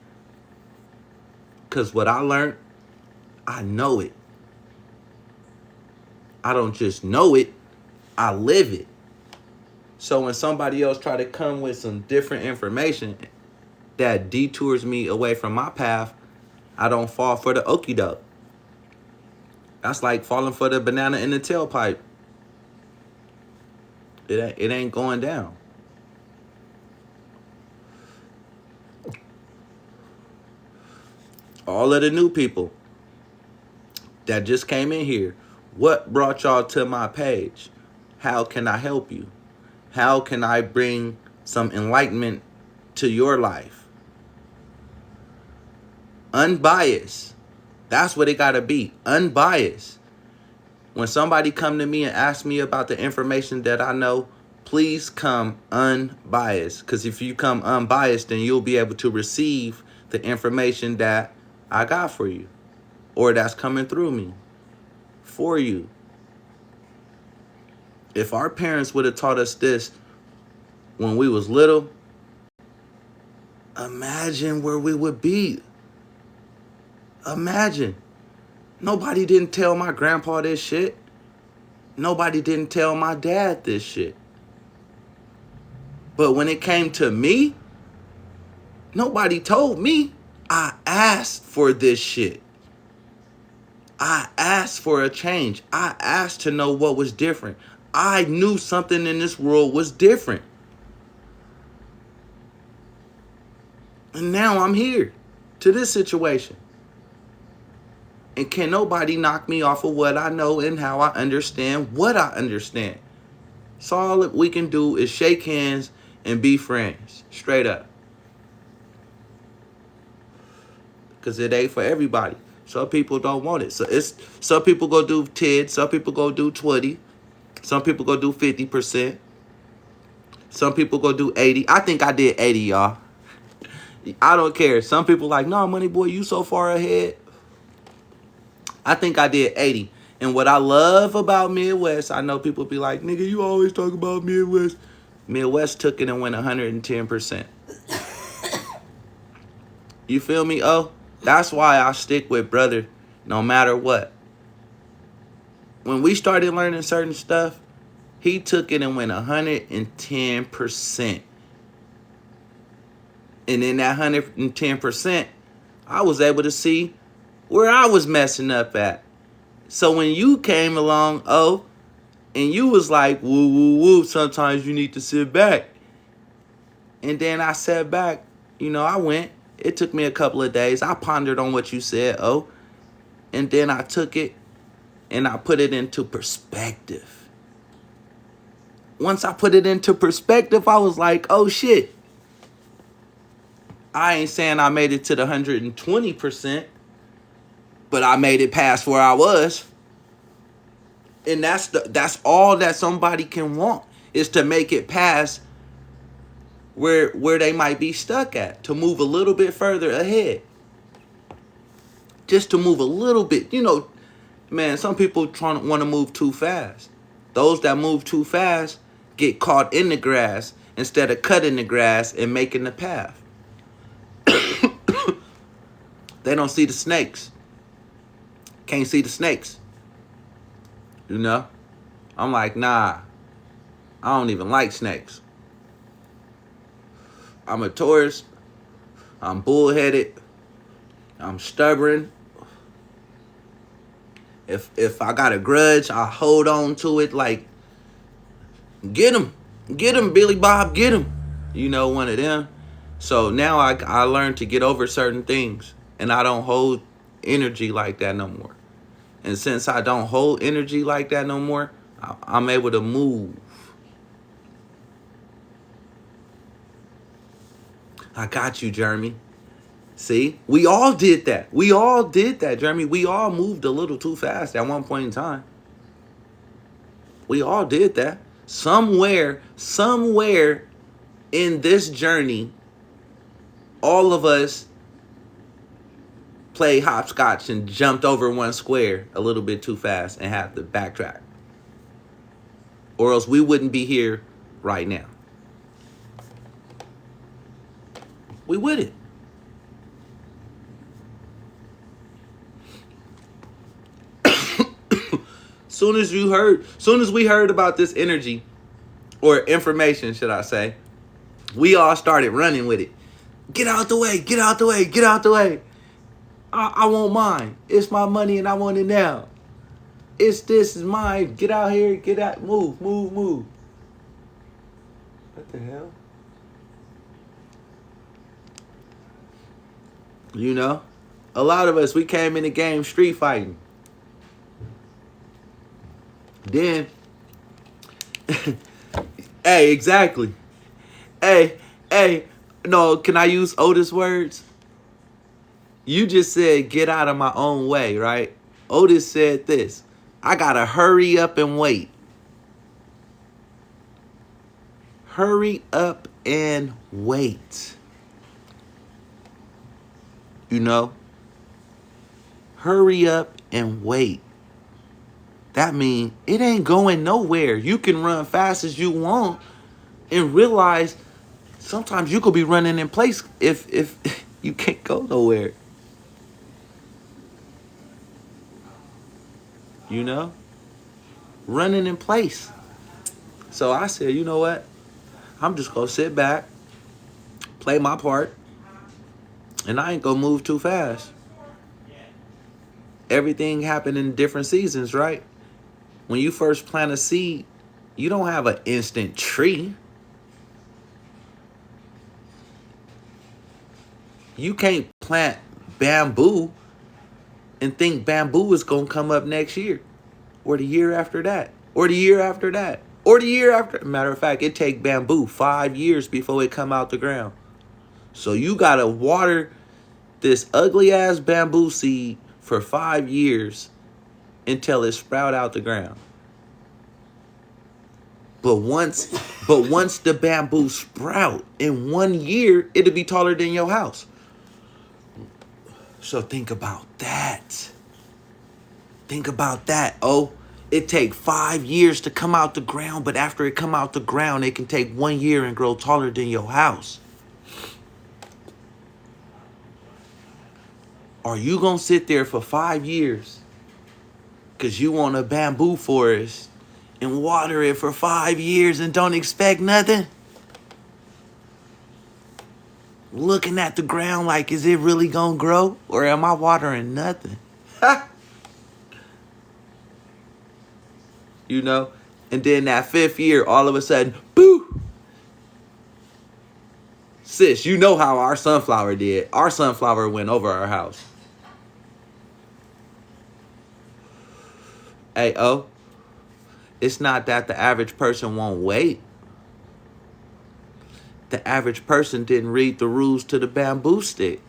Because what I learned, I know it. I don't just know it, I live it. So when somebody else try to come with some different information that detours me away from my path, I don't fall for the okie doke. That's like falling for the banana in the tailpipe. It ain't going down. All of the new people that just came in here, what brought y'all to my page? How can I help you? How can I bring some enlightenment to your life? Unbiased. That's what it gotta be. Unbiased. When somebody come to me and ask me about the information that I know, please come unbiased. Because if you come unbiased, then you'll be able to receive the information that I got for you, or that's coming through me for you. If our parents would have taught us this when we was little, imagine where we would be. Imagine. Nobody didn't tell my grandpa this shit. Nobody didn't tell my dad this shit. But when it came to me, nobody told me. I asked for this shit. I asked for a change. I asked to know what was different. I knew something in this world was different. And now I'm here to this situation. And can nobody knock me off of what I know and how I understand what I understand. So all that we can do is shake hands and be friends. Straight up. because it ain't for everybody. Some people don't want it. So it's some people go do 10, some people go do 20, some people go do 50%, some people go do 80. I think I did 80, y'all. I don't care. Some people like, no, Money Boy, you so far ahead. I think I did 80. And what I love about Midwest, I know people be like, nigga, you always talk about Midwest. Midwest took it and went 110%. You feel me? Oh, that's why I stick with brother no matter what. When we started learning certain stuff, he took it and went 110%. And in that 110%, I was able to see where I was messing up at. So when you came along, oh, and you was like, woo, woo, woo, sometimes you need to sit back. And then I sat back, I went. It took me a couple of days. I pondered on what you said, oh. And then I took it and I put it into perspective. Once I put it into perspective, I was like, oh, shit. I ain't saying I made it to the 120%, but I made it past where I was. And that's all that somebody can want, is to make it past where they might be stuck at, to move a little bit further ahead. Just to move a little bit. Man, some people want to move too fast. Those that move too fast get caught in the grass instead of cutting the grass and making the path. They don't see the snakes. Can't see the snakes. I'm like, nah, I don't even like snakes. I'm a Taurus. I'm bullheaded. I'm stubborn. If I got a grudge, I hold on to it like, get him, Billy Bob, get him. One of them. So now I learned to get over certain things, and I don't hold energy like that no more. And since I don't hold energy like that no more, I'm able to move. I got you, Jeremy. See? We all did that. Jeremy. We all moved a little too fast at one point in time. We all did that. Somewhere in this journey, all of us played hopscotch and jumped over one square a little bit too fast and had to backtrack. Or else we wouldn't be here right now. We wouldn't. Soon as we heard about this energy, or information, should I say, we all started running with it. Get out the way, get out the way, get out the way. I want mine. It's my money and I want it now. This is mine. Get out here, get out, move. What the hell? A lot of us, we came in the game street fighting. Then, hey, exactly. Hey, no, can I use Otis words? You just said, get out of my own way, right? Otis said this: I gotta hurry up and wait. Hurry up and wait. Hurry up and wait. That means it ain't going nowhere. You can run fast as you want and realize sometimes you could be running in place if you can't go nowhere. Running in place. So I said, you know what? I'm just going to sit back, play my part, and I ain't going to move too fast. Everything happened in different seasons, right? When you first plant a seed, you don't have an instant tree. You can't plant bamboo and think bamboo is going to come up next year, or the year after that, or the year after that, or the year after. Matter of fact, it take bamboo 5 years before it come out the ground. So you got to water this ugly ass bamboo seed for 5 years until it sprout out the ground. But once the bamboo sprout, in 1 year, it'll be taller than your house. So think about that. Think about that. Oh, it take 5 years to come out the ground, but after it come out the ground, it can take 1 year and grow taller than your house. Are you gonna sit there for 5 years because you want a bamboo forest and water it for 5 years and don't expect nothing? Looking at the ground like, is it really gonna grow? Or am I watering nothing? You know? And then that 5th year, all of a sudden, boo! Sis, you know how our sunflower did. Our sunflower went over our house. Hey, oh, it's not that the average person won't wait. The average person didn't read the rules to the bamboo stick.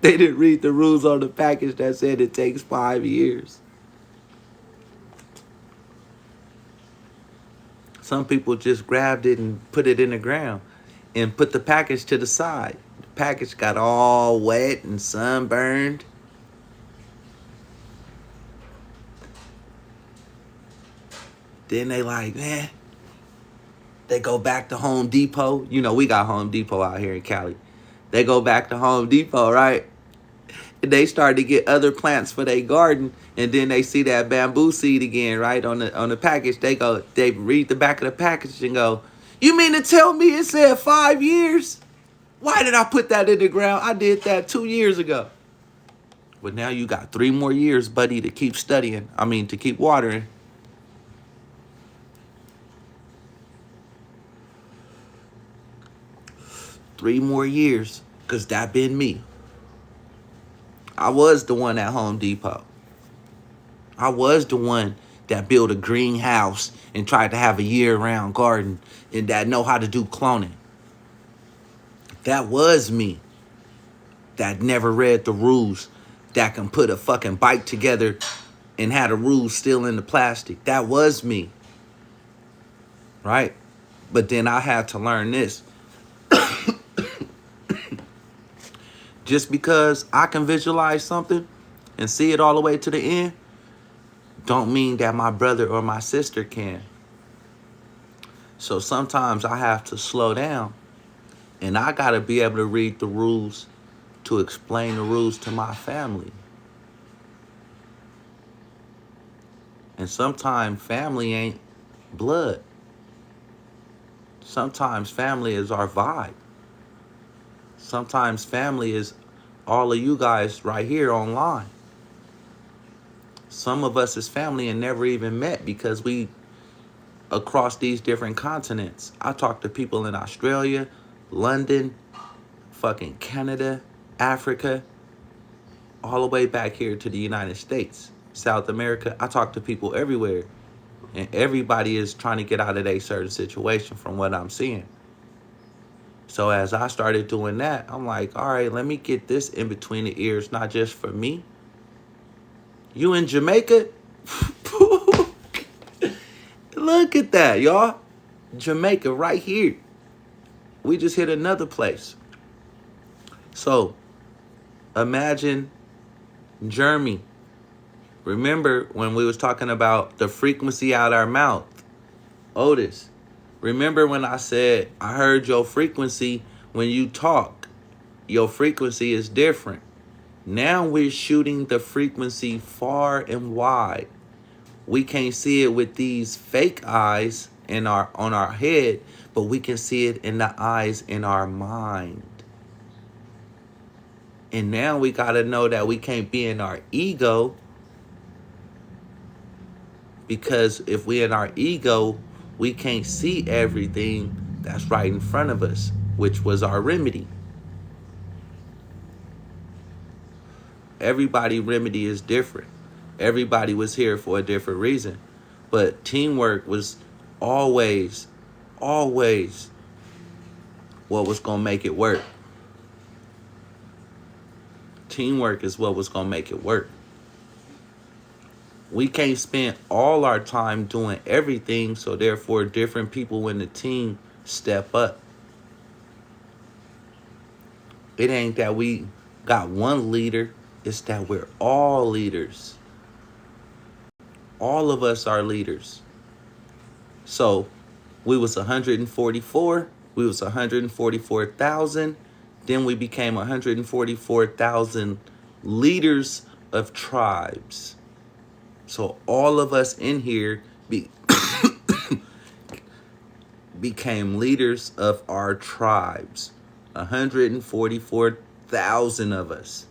They didn't read the rules on the package that said it takes 5 years. Some people just grabbed it and put it in the ground and put the package to the side. The package got all wet and sunburned. Then they like, man, they go back to Home Depot. You know, we got Home Depot out here in Cali. They go back to Home Depot, right? And they start to get other plants for their garden. And then they see that bamboo seed again, right? On the package. They read the back of the package and go, you mean to tell me it said 5 years? Why did I put that in the ground? I did that 2 years ago. But now you got 3 more years, buddy, to keep studying. To keep watering. Three more years, because that been me. I was the one at Home Depot. I was the one that built a greenhouse and tried to have a year-round garden and that know how to do cloning. That was me. That never read the rules, that can put a fucking bike together and had the rules still in the plastic. That was me. Right? But then I had to learn this. Just because I can visualize something and see it all the way to the end, don't mean that my brother or my sister can. So sometimes I have to slow down, and I gotta be able to read the rules to explain the rules to my family. And sometimes family ain't blood. Sometimes family is our vibe. Sometimes family is all of you guys right here online. Some of us is family and never even met because we across these different continents. I talk to people in Australia, London, fucking Canada, Africa, all the way back here to the United States, South America. I talk to people everywhere. And everybody is trying to get out of a certain situation from what I'm seeing. So as I started doing that, I'm like, all right, let me get this in between the ears, not just for me. You in Jamaica? Look at that, y'all. Jamaica right here. We just hit another place. So imagine Jeremy. Remember when we was talking about the frequency out our mouth? Otis. Remember when I said, I heard your frequency when you talk. Your frequency is different. Now we're shooting the frequency far and wide. We can't see it with these fake eyes on our head, but we can see it in the eyes in our mind. And now we got to know that we can't be in our ego, because if we in our ego, we can't see everything that's right in front of us, which was our remedy. Everybody remedy is different. Everybody was here for a different reason. But teamwork was always what was going to make it work. Teamwork is what was going to make it work. We can't spend all our time doing everything, so therefore different people in the team step up. It ain't that we got one leader, it's that we're all leaders. All of us are leaders. So we was 144, we was 144,000, then we became 144,000 leaders of tribes. So all of us in here became leaders of our tribes. 144,000 of us.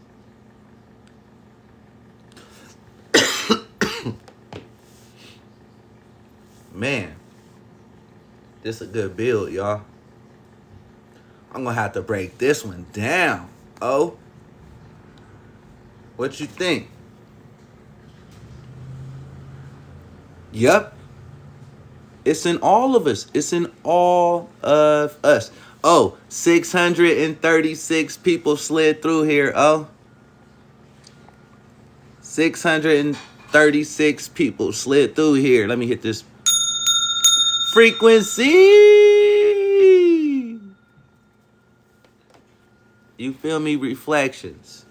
Man, this is a good build, y'all. I'm gonna have to break this one down. Oh, what you think? Yep. It's in all of us. It's in all of us. Oh, 636 people slid through here. Oh, 636 people slid through here. Let me hit this frequency. You feel me? Reflections.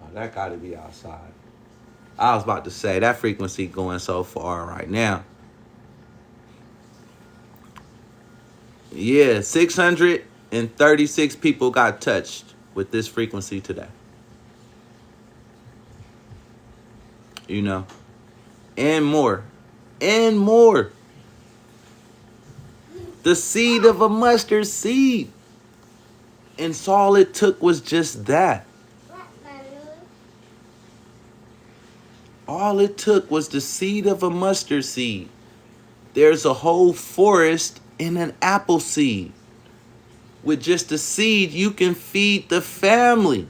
Oh, that gotta be outside. I was about to say, that frequency going so far right now. Yeah, 636 people got touched with this frequency today. You know, and more. And more. The seed of a mustard seed. And so all it took was just that. All it took was the seed of a mustard seed. There's a whole forest in an apple seed. With just the seed, you can feed the family.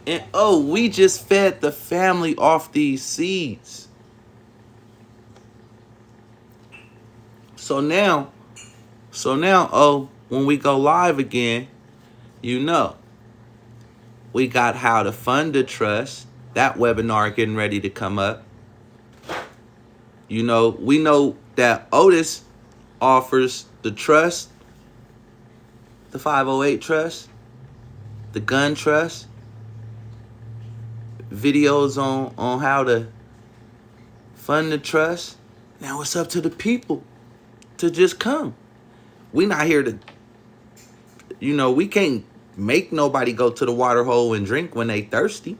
And oh, we just fed the family off these seeds. So now, oh, when we go live again, you know, we got how to fund the trust. That webinar getting ready to come up. You know, we know that Otis offers the trust, the 508 trust, the gun trust, videos on how to fund the trust. Now it's up to the people to just come. We not here to, you know, we can't make nobody go to the water hole and drink when they thirsty.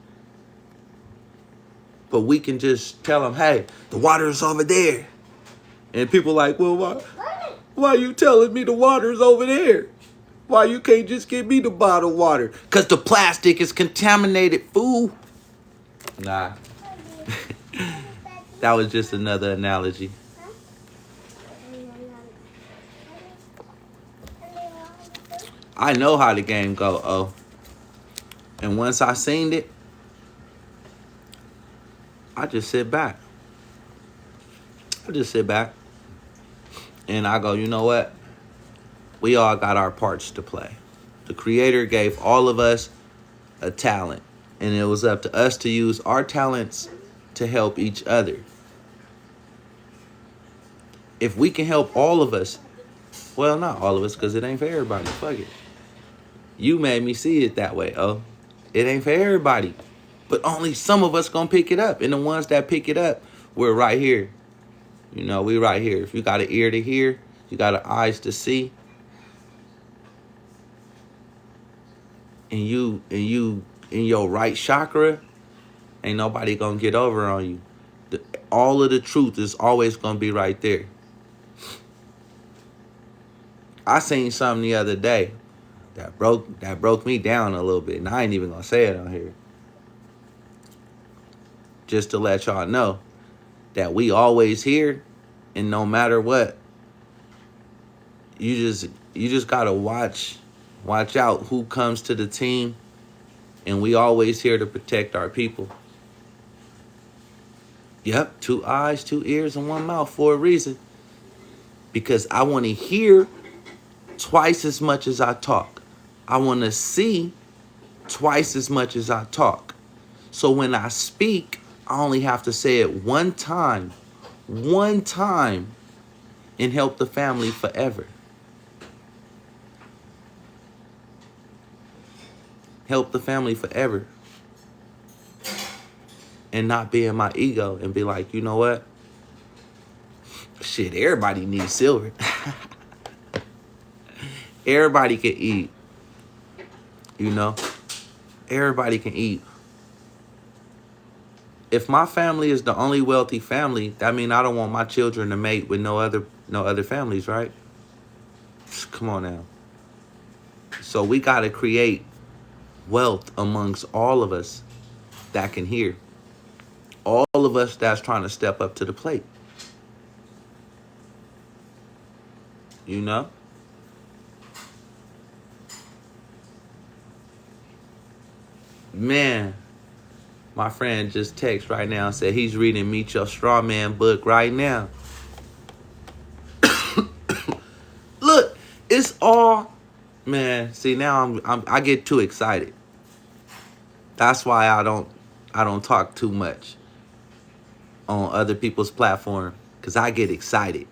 But we can just tell them, hey, the water is over there. And people like, well, why you telling me the water is over there? Why you can't just give me the bottled water? Because the plastic is contaminated, fool. Nah. That was just another analogy. I know how the game go, oh. And once I seen it, I just sit back. And I go, you know what? We all got our parts to play. The Creator gave all of us a talent. And it was up to us to use our talents to help each other. If we can help all of us, well, not all of us, because it ain't for everybody. Fuck it. You made me see it that way, oh. It ain't for everybody. But only some of us gonna pick it up. And the ones that pick it up, we're right here. You know, we right here. If you got an ear to hear, you got an eyes to see. And you in your right chakra, ain't nobody gonna get over on you. All of the truth is always gonna be right there. I seen something the other day that broke me down a little bit. And I ain't even gonna say it on here. Just to let y'all know that we always here, and no matter what, you just gotta watch out who comes to the team, and we always here to protect our people. Yep, 2 eyes, 2 ears, and 1 mouth for a reason. because I want to hear twice as much as I talk. I want to see twice as much as I talk. So when I speak, I only have to say it one time, and help the family forever. Help the family forever. And not be in my ego and be like, you know what? Shit, everybody needs silver. Everybody can eat. You know? Everybody can eat. If my family is the only wealthy family, that means I don't want my children to mate with no other families, right? Come on now. So we got to create wealth amongst all of us that can hear. All of us that's trying to step up to the plate. You know? Man, my friend just texted right now and said he's reading Meet Your Straw Man book right now. Look, it's all, man. See, now I get too excited. That's why I don't talk too much on other people's platform, because I get excited.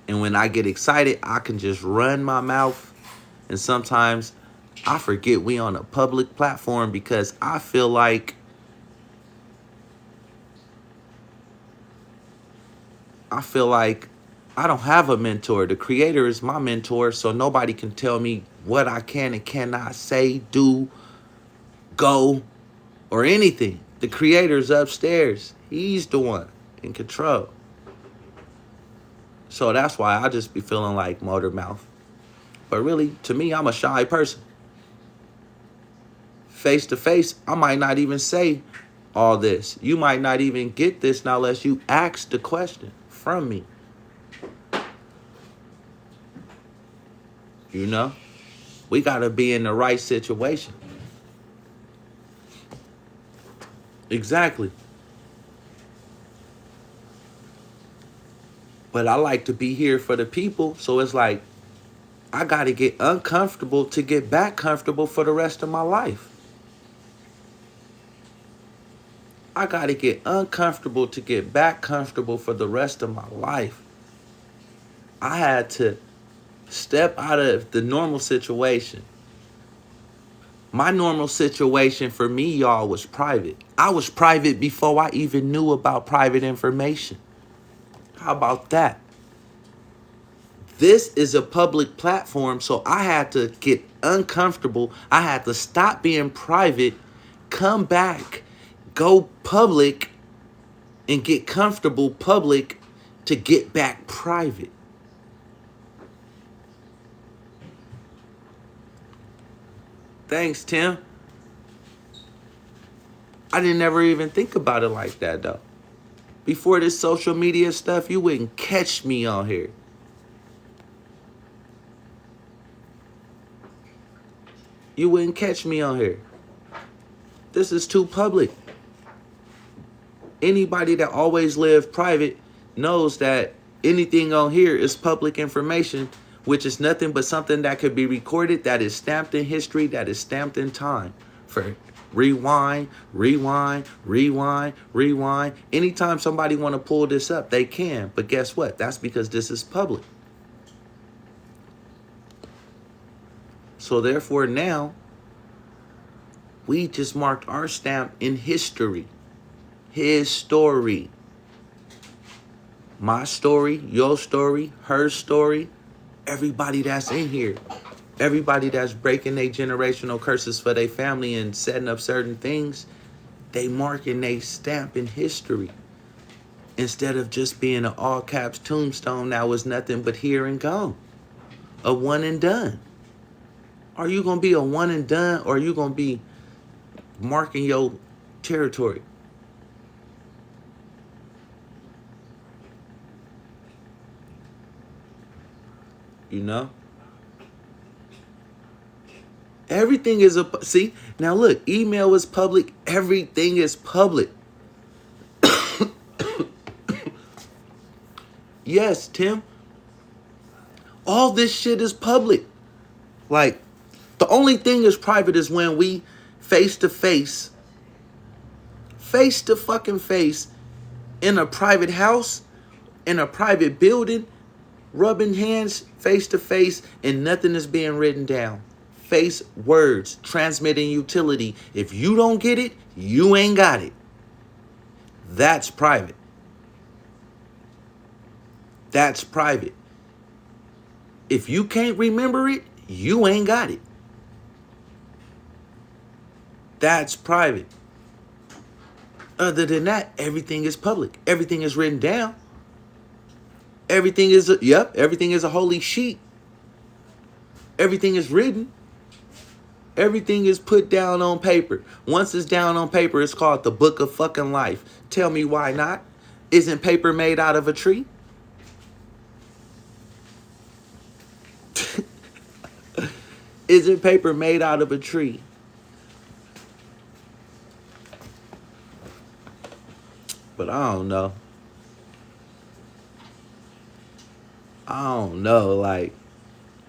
And when I get excited, I can just run my mouth. And sometimes I forget we on a public platform because I feel like I don't have a mentor. The creator is my mentor, so nobody can tell me what I can and cannot say, do, go, or anything. The creator's upstairs. He's the one in control. So that's why I just be feeling like motor mouth. But really, to me, I'm a shy person. Face to face, I might not even say all this. You might not even get this unless you ask the question from me. You know? We got to be in the right situation. Exactly. But I like to be here for the people, so it's like I got to get uncomfortable to get back comfortable for the rest of my life. I got to get uncomfortable to get back comfortable for the rest of my life. I had to step out of the normal situation. My normal situation for me, y'all, was private. I was private before I even knew about private information. How about that? This is a public platform, so I had to get uncomfortable. I had to stop being private, come back, go public, and get comfortable public to get back private. Thanks, Tim. I didn't ever even think about it like that, though. Before this social media stuff, you wouldn't catch me on here. You wouldn't catch me on here. This is too public. Anybody that always lived private knows that anything on here is public information, which is nothing but something that could be recorded, that is stamped in history, that is stamped in time. For rewind. Anytime somebody want to pull this up, they can. But guess what? That's because this is public. So therefore now, we just marked our stamp in history. His story. My story, your story, her story. Everybody that's in here. Everybody that's breaking their generational curses for their family and setting up certain things, they marking their stamp in history. Instead of just being an all caps tombstone that was nothing but here and gone. A one and done. Are you going to be a one and done, or are you going to be marking your territory? You know? Everything is see, now look, email is public. Everything is public. Yes, Tim. All this shit is public. Like, the only thing is private is when we face to face fucking face in a private house, in a private building, rubbing hands face to face, and nothing is being written down. Face words, transmitting utility. If you don't get it, you ain't got it. That's private. That's private. If you can't remember it, you ain't got it. That's private. Other than that, everything is public. Everything is written down. Everything is everything is a holy sheet. Everything is written. Everything is put down on paper. Once it's down on paper, it's called the book of fucking life. Tell me why not? Isn't paper made out of a tree? Isn't paper made out of a tree? But I don't know. Like,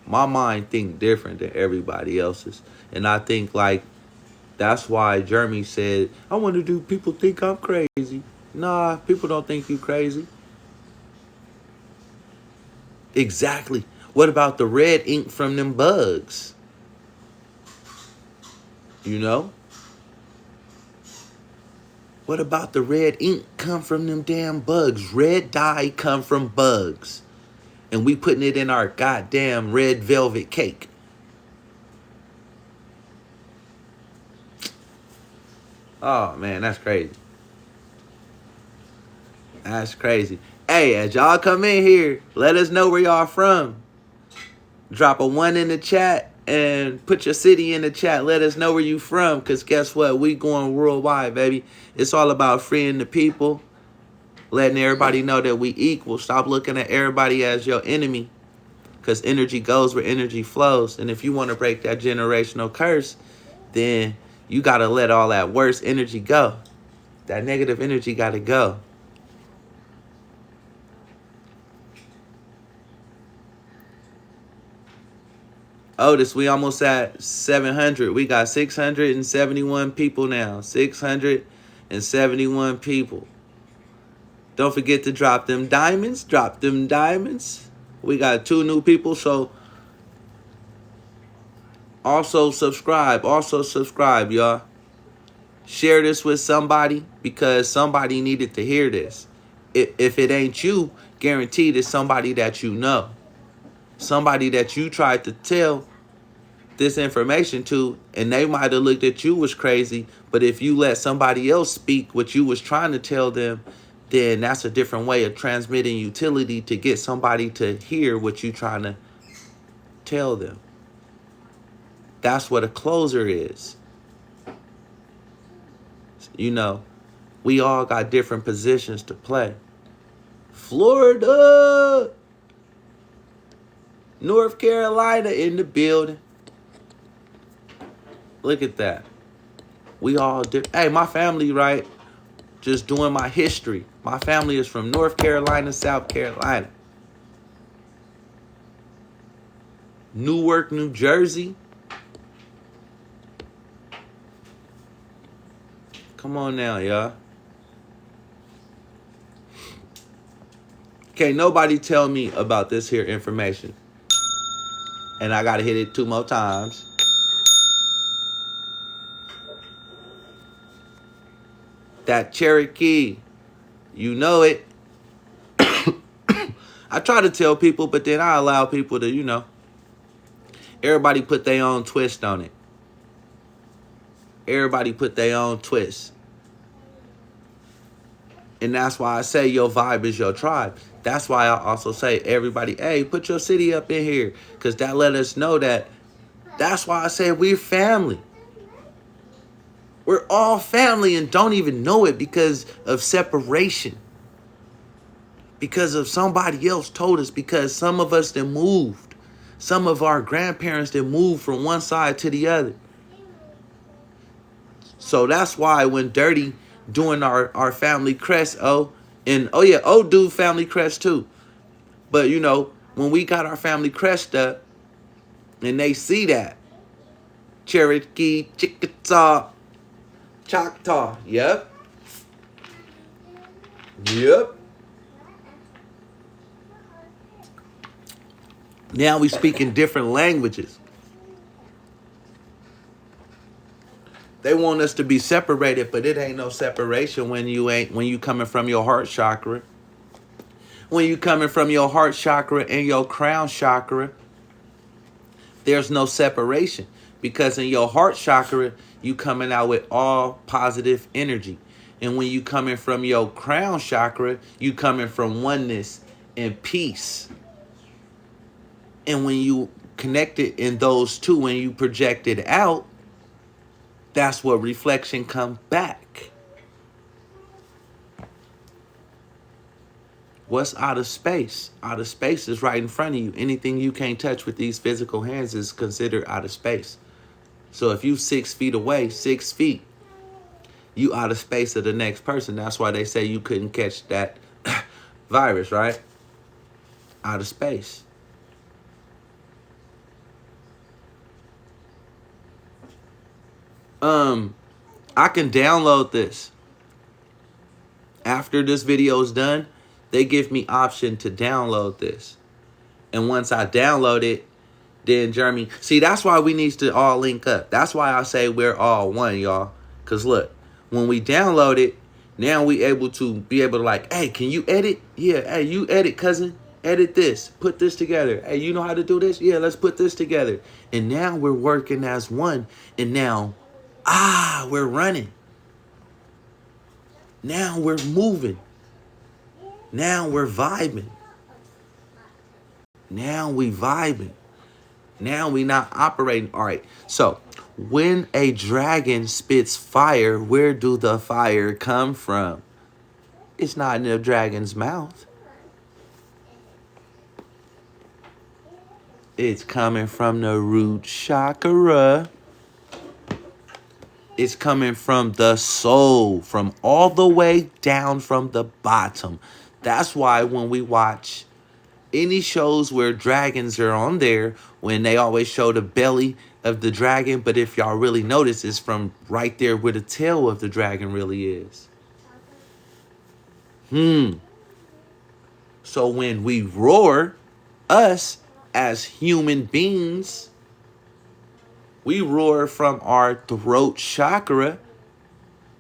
my mind think different than everybody else's. And I think, like, that's why Jeremy said, I wonder, do people think I'm crazy? Nah, people don't think you crazy. Exactly. What about the red ink from them bugs? You know? What about the red ink come from them damn bugs? Red dye come from bugs. And we putting it in our goddamn red velvet cake. Oh, man, that's crazy. That's crazy. Hey, as y'all come in here, let us know where y'all from. Drop a 1 in the chat and put your city in the chat. Let us know where you from, because guess what? We going worldwide, baby. It's all about freeing the people, letting everybody know that we equal. Stop looking at everybody as your enemy, because energy goes where energy flows. And if you want to break that generational curse, then you got to let all that worse energy go. That negative energy got to go. Otis, we almost at 700. We got 671 people now. 671 people. Don't forget to drop them diamonds. Drop them diamonds. We got 2 new people, so also subscribe. Also subscribe, y'all. Share this with somebody, because somebody needed to hear this. If it ain't you, guaranteed it's somebody that you know. Somebody that you tried to tell this information to, and they might have looked at you as crazy, but if you let somebody else speak what you was trying to tell them, then that's a different way of transmitting utility to get somebody to hear what you trying to tell them. That's what a closer is. You know, we all got different positions to play. Florida, North Carolina in the building. Look at that. We all did. Hey, my family, right? Just doing my history. My family is from North Carolina, South Carolina. Newark, New Jersey. Come on now, y'all. Can't nobody tell me about this here information. And I got to hit it 2 more times. That Cherokee, you know it. I try to tell people, but then I allow people to, you know, everybody put their own twist on it. Everybody put their own twist. And that's why I say your vibe is your tribe. That's why I also say everybody, hey, put your city up in here, because that let us know that. That's why I say we're family. We're all family and don't even know it because of separation. Because of somebody else told us, because some of us that moved. Some of our grandparents that moved from one side to the other. So that's why when Dirty doing our family crest, and oh yeah, do family crest too. But you know, When we got our family crest up and they see that, Cherokee, Chickasaw, Choctaw, yep, yep. Now we speak in different languages. They want us to be separated, but it ain't no separation when you coming from your heart chakra. When you coming from your heart chakra and your crown chakra, there's no separation. Because in your heart chakra, you coming out with all positive energy. And when you coming from your crown chakra, you coming from oneness and peace. And when you connect it in those two, when you project it out, that's what reflection comes back. What's out of space? Out of space is right in front of you. Anything you can't touch with these physical hands is considered out of space. So if you 6 feet away, 6 feet, you out of space of the next person. That's why they say you couldn't catch that virus, right? Out of space. I can download this. After this video is done, they give me option to download this. And once I download it, then Jeremy, see, that's why we need to all link up. That's why I say we're all one, y'all. Because look, when we download it, now we able to like, hey, can you edit? Yeah, hey, you edit, cousin. Edit this. Put this together. Hey, you know how to do this? Yeah, let's put this together. And now we're working as one. And now, we're running. Now we're moving. Now we're vibing. Now we vibing. Now we not operating. All right. So when a dragon spits fire, where do the fire come from? It's not in the dragon's mouth. It's coming from the root chakra. It's coming from the soul, from all the way down from the bottom. That's why when we watch any shows where dragons are on there, when they always show the belly of the dragon, but if y'all really notice, it's from right there where the tail of the dragon really is. So when we roar, us as human beings, we roar from our throat chakra,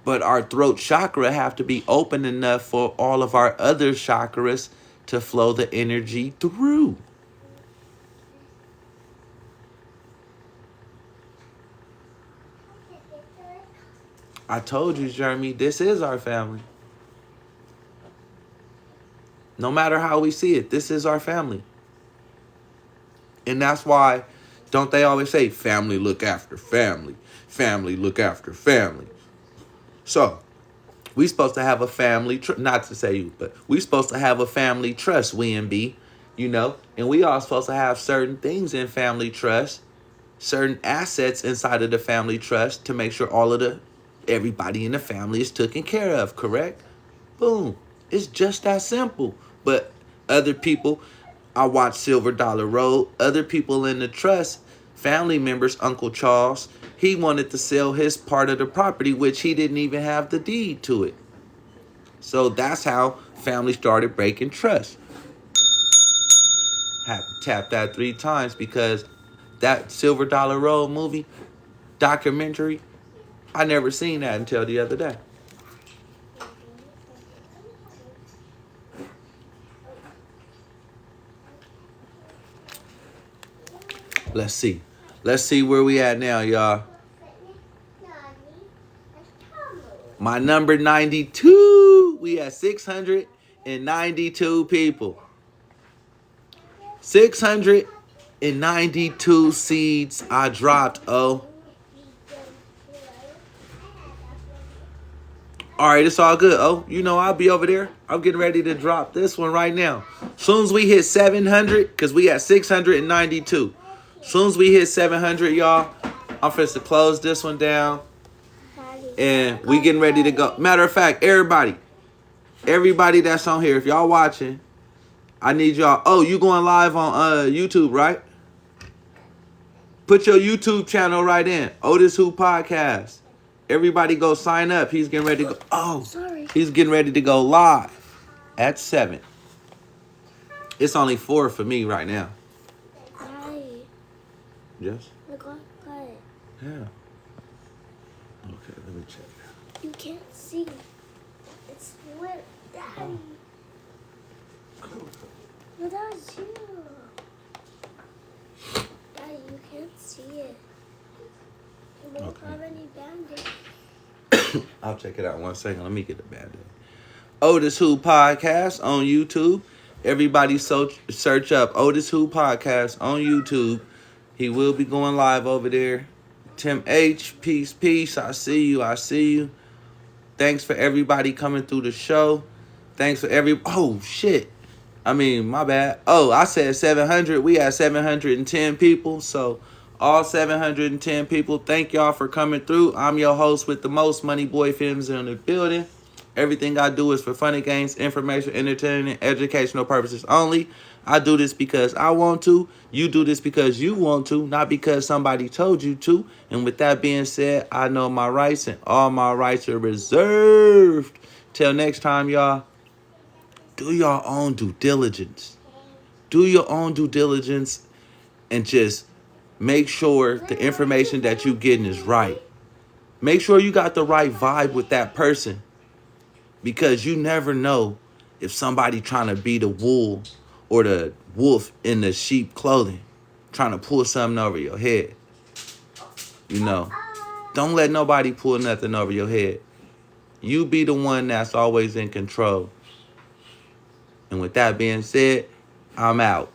but our throat chakra have to be open enough for all of our other chakras to flow the energy through. I told you, Jeremy, this is our family. No matter how we see it, this is our family. And that's why, don't they always say, family look after family. Family look after family. So, we supposed to have a family, not to say you, but we supposed to have a family trust, we and B, you know. And we all supposed to have certain things in family trust, certain assets inside of the family trust to make sure everybody in the family is taken care of, correct? Boom. It's just that simple. But other people, I watch Silver Dollar Road, other people in the trust, family members, Uncle Charles, he wanted to sell his part of the property, which he didn't even have the deed to it. So that's how family started breaking trust. Had to tap that 3 times because that Silver Dollar Road movie, documentary, I never seen that until the other day. Let's see. Let's see where we at now, y'all. My number 92. We at 692 people. 692 seeds I dropped, All right, it's all good, You know I'll be over there. I'm getting ready to drop this one right now. Soon as we hit 700, because we at 692. Soon as we hit 700, y'all, I'm finna to close this one down. And we getting ready to go. Matter of fact, everybody that's on here, if y'all watching, I need y'all. Oh, you going live on YouTube, right? Put your YouTube channel right in. Otis Who Podcast. Everybody go sign up. He's getting ready to go. Oh, Sorry. he's getting ready to go live at 7. It's only 4 for me right now. Daddy. Yes? Look, got it. Yeah. Okay, let me check. You can't see. It's lit, Daddy. No, that was you. Daddy, you can't see it. You won't Okay. have any bandage. I'll check it out 1 second. Let me get the bad day. Otis Who Podcast on YouTube. Everybody search up Otis Who Podcast on YouTube. He will be going live over there. Tim H, peace. I see you. Thanks for everybody coming through the show. Thanks for oh shit. I mean, my bad. Oh, I said 700. We had 710 people. So all 710 people, thank y'all for coming through. I'm your host with the most, moneyboyfilmz in the building. Everything I do is for fun and games, information, entertainment, educational purposes only. I do this because I want to. You do this because you want to, not because somebody told you to. And with that being said, I know my rights and all my rights are reserved. Till next time, y'all, do your own due diligence. Do your own due diligence and just make sure the information that you're getting is right. Make sure you got the right vibe with that person. Because you never know if somebody trying to be the wool or the wolf in the sheep clothing, trying to pull something over your head. You know, don't let nobody pull nothing over your head. You be the one that's always in control. And with that being said, I'm out.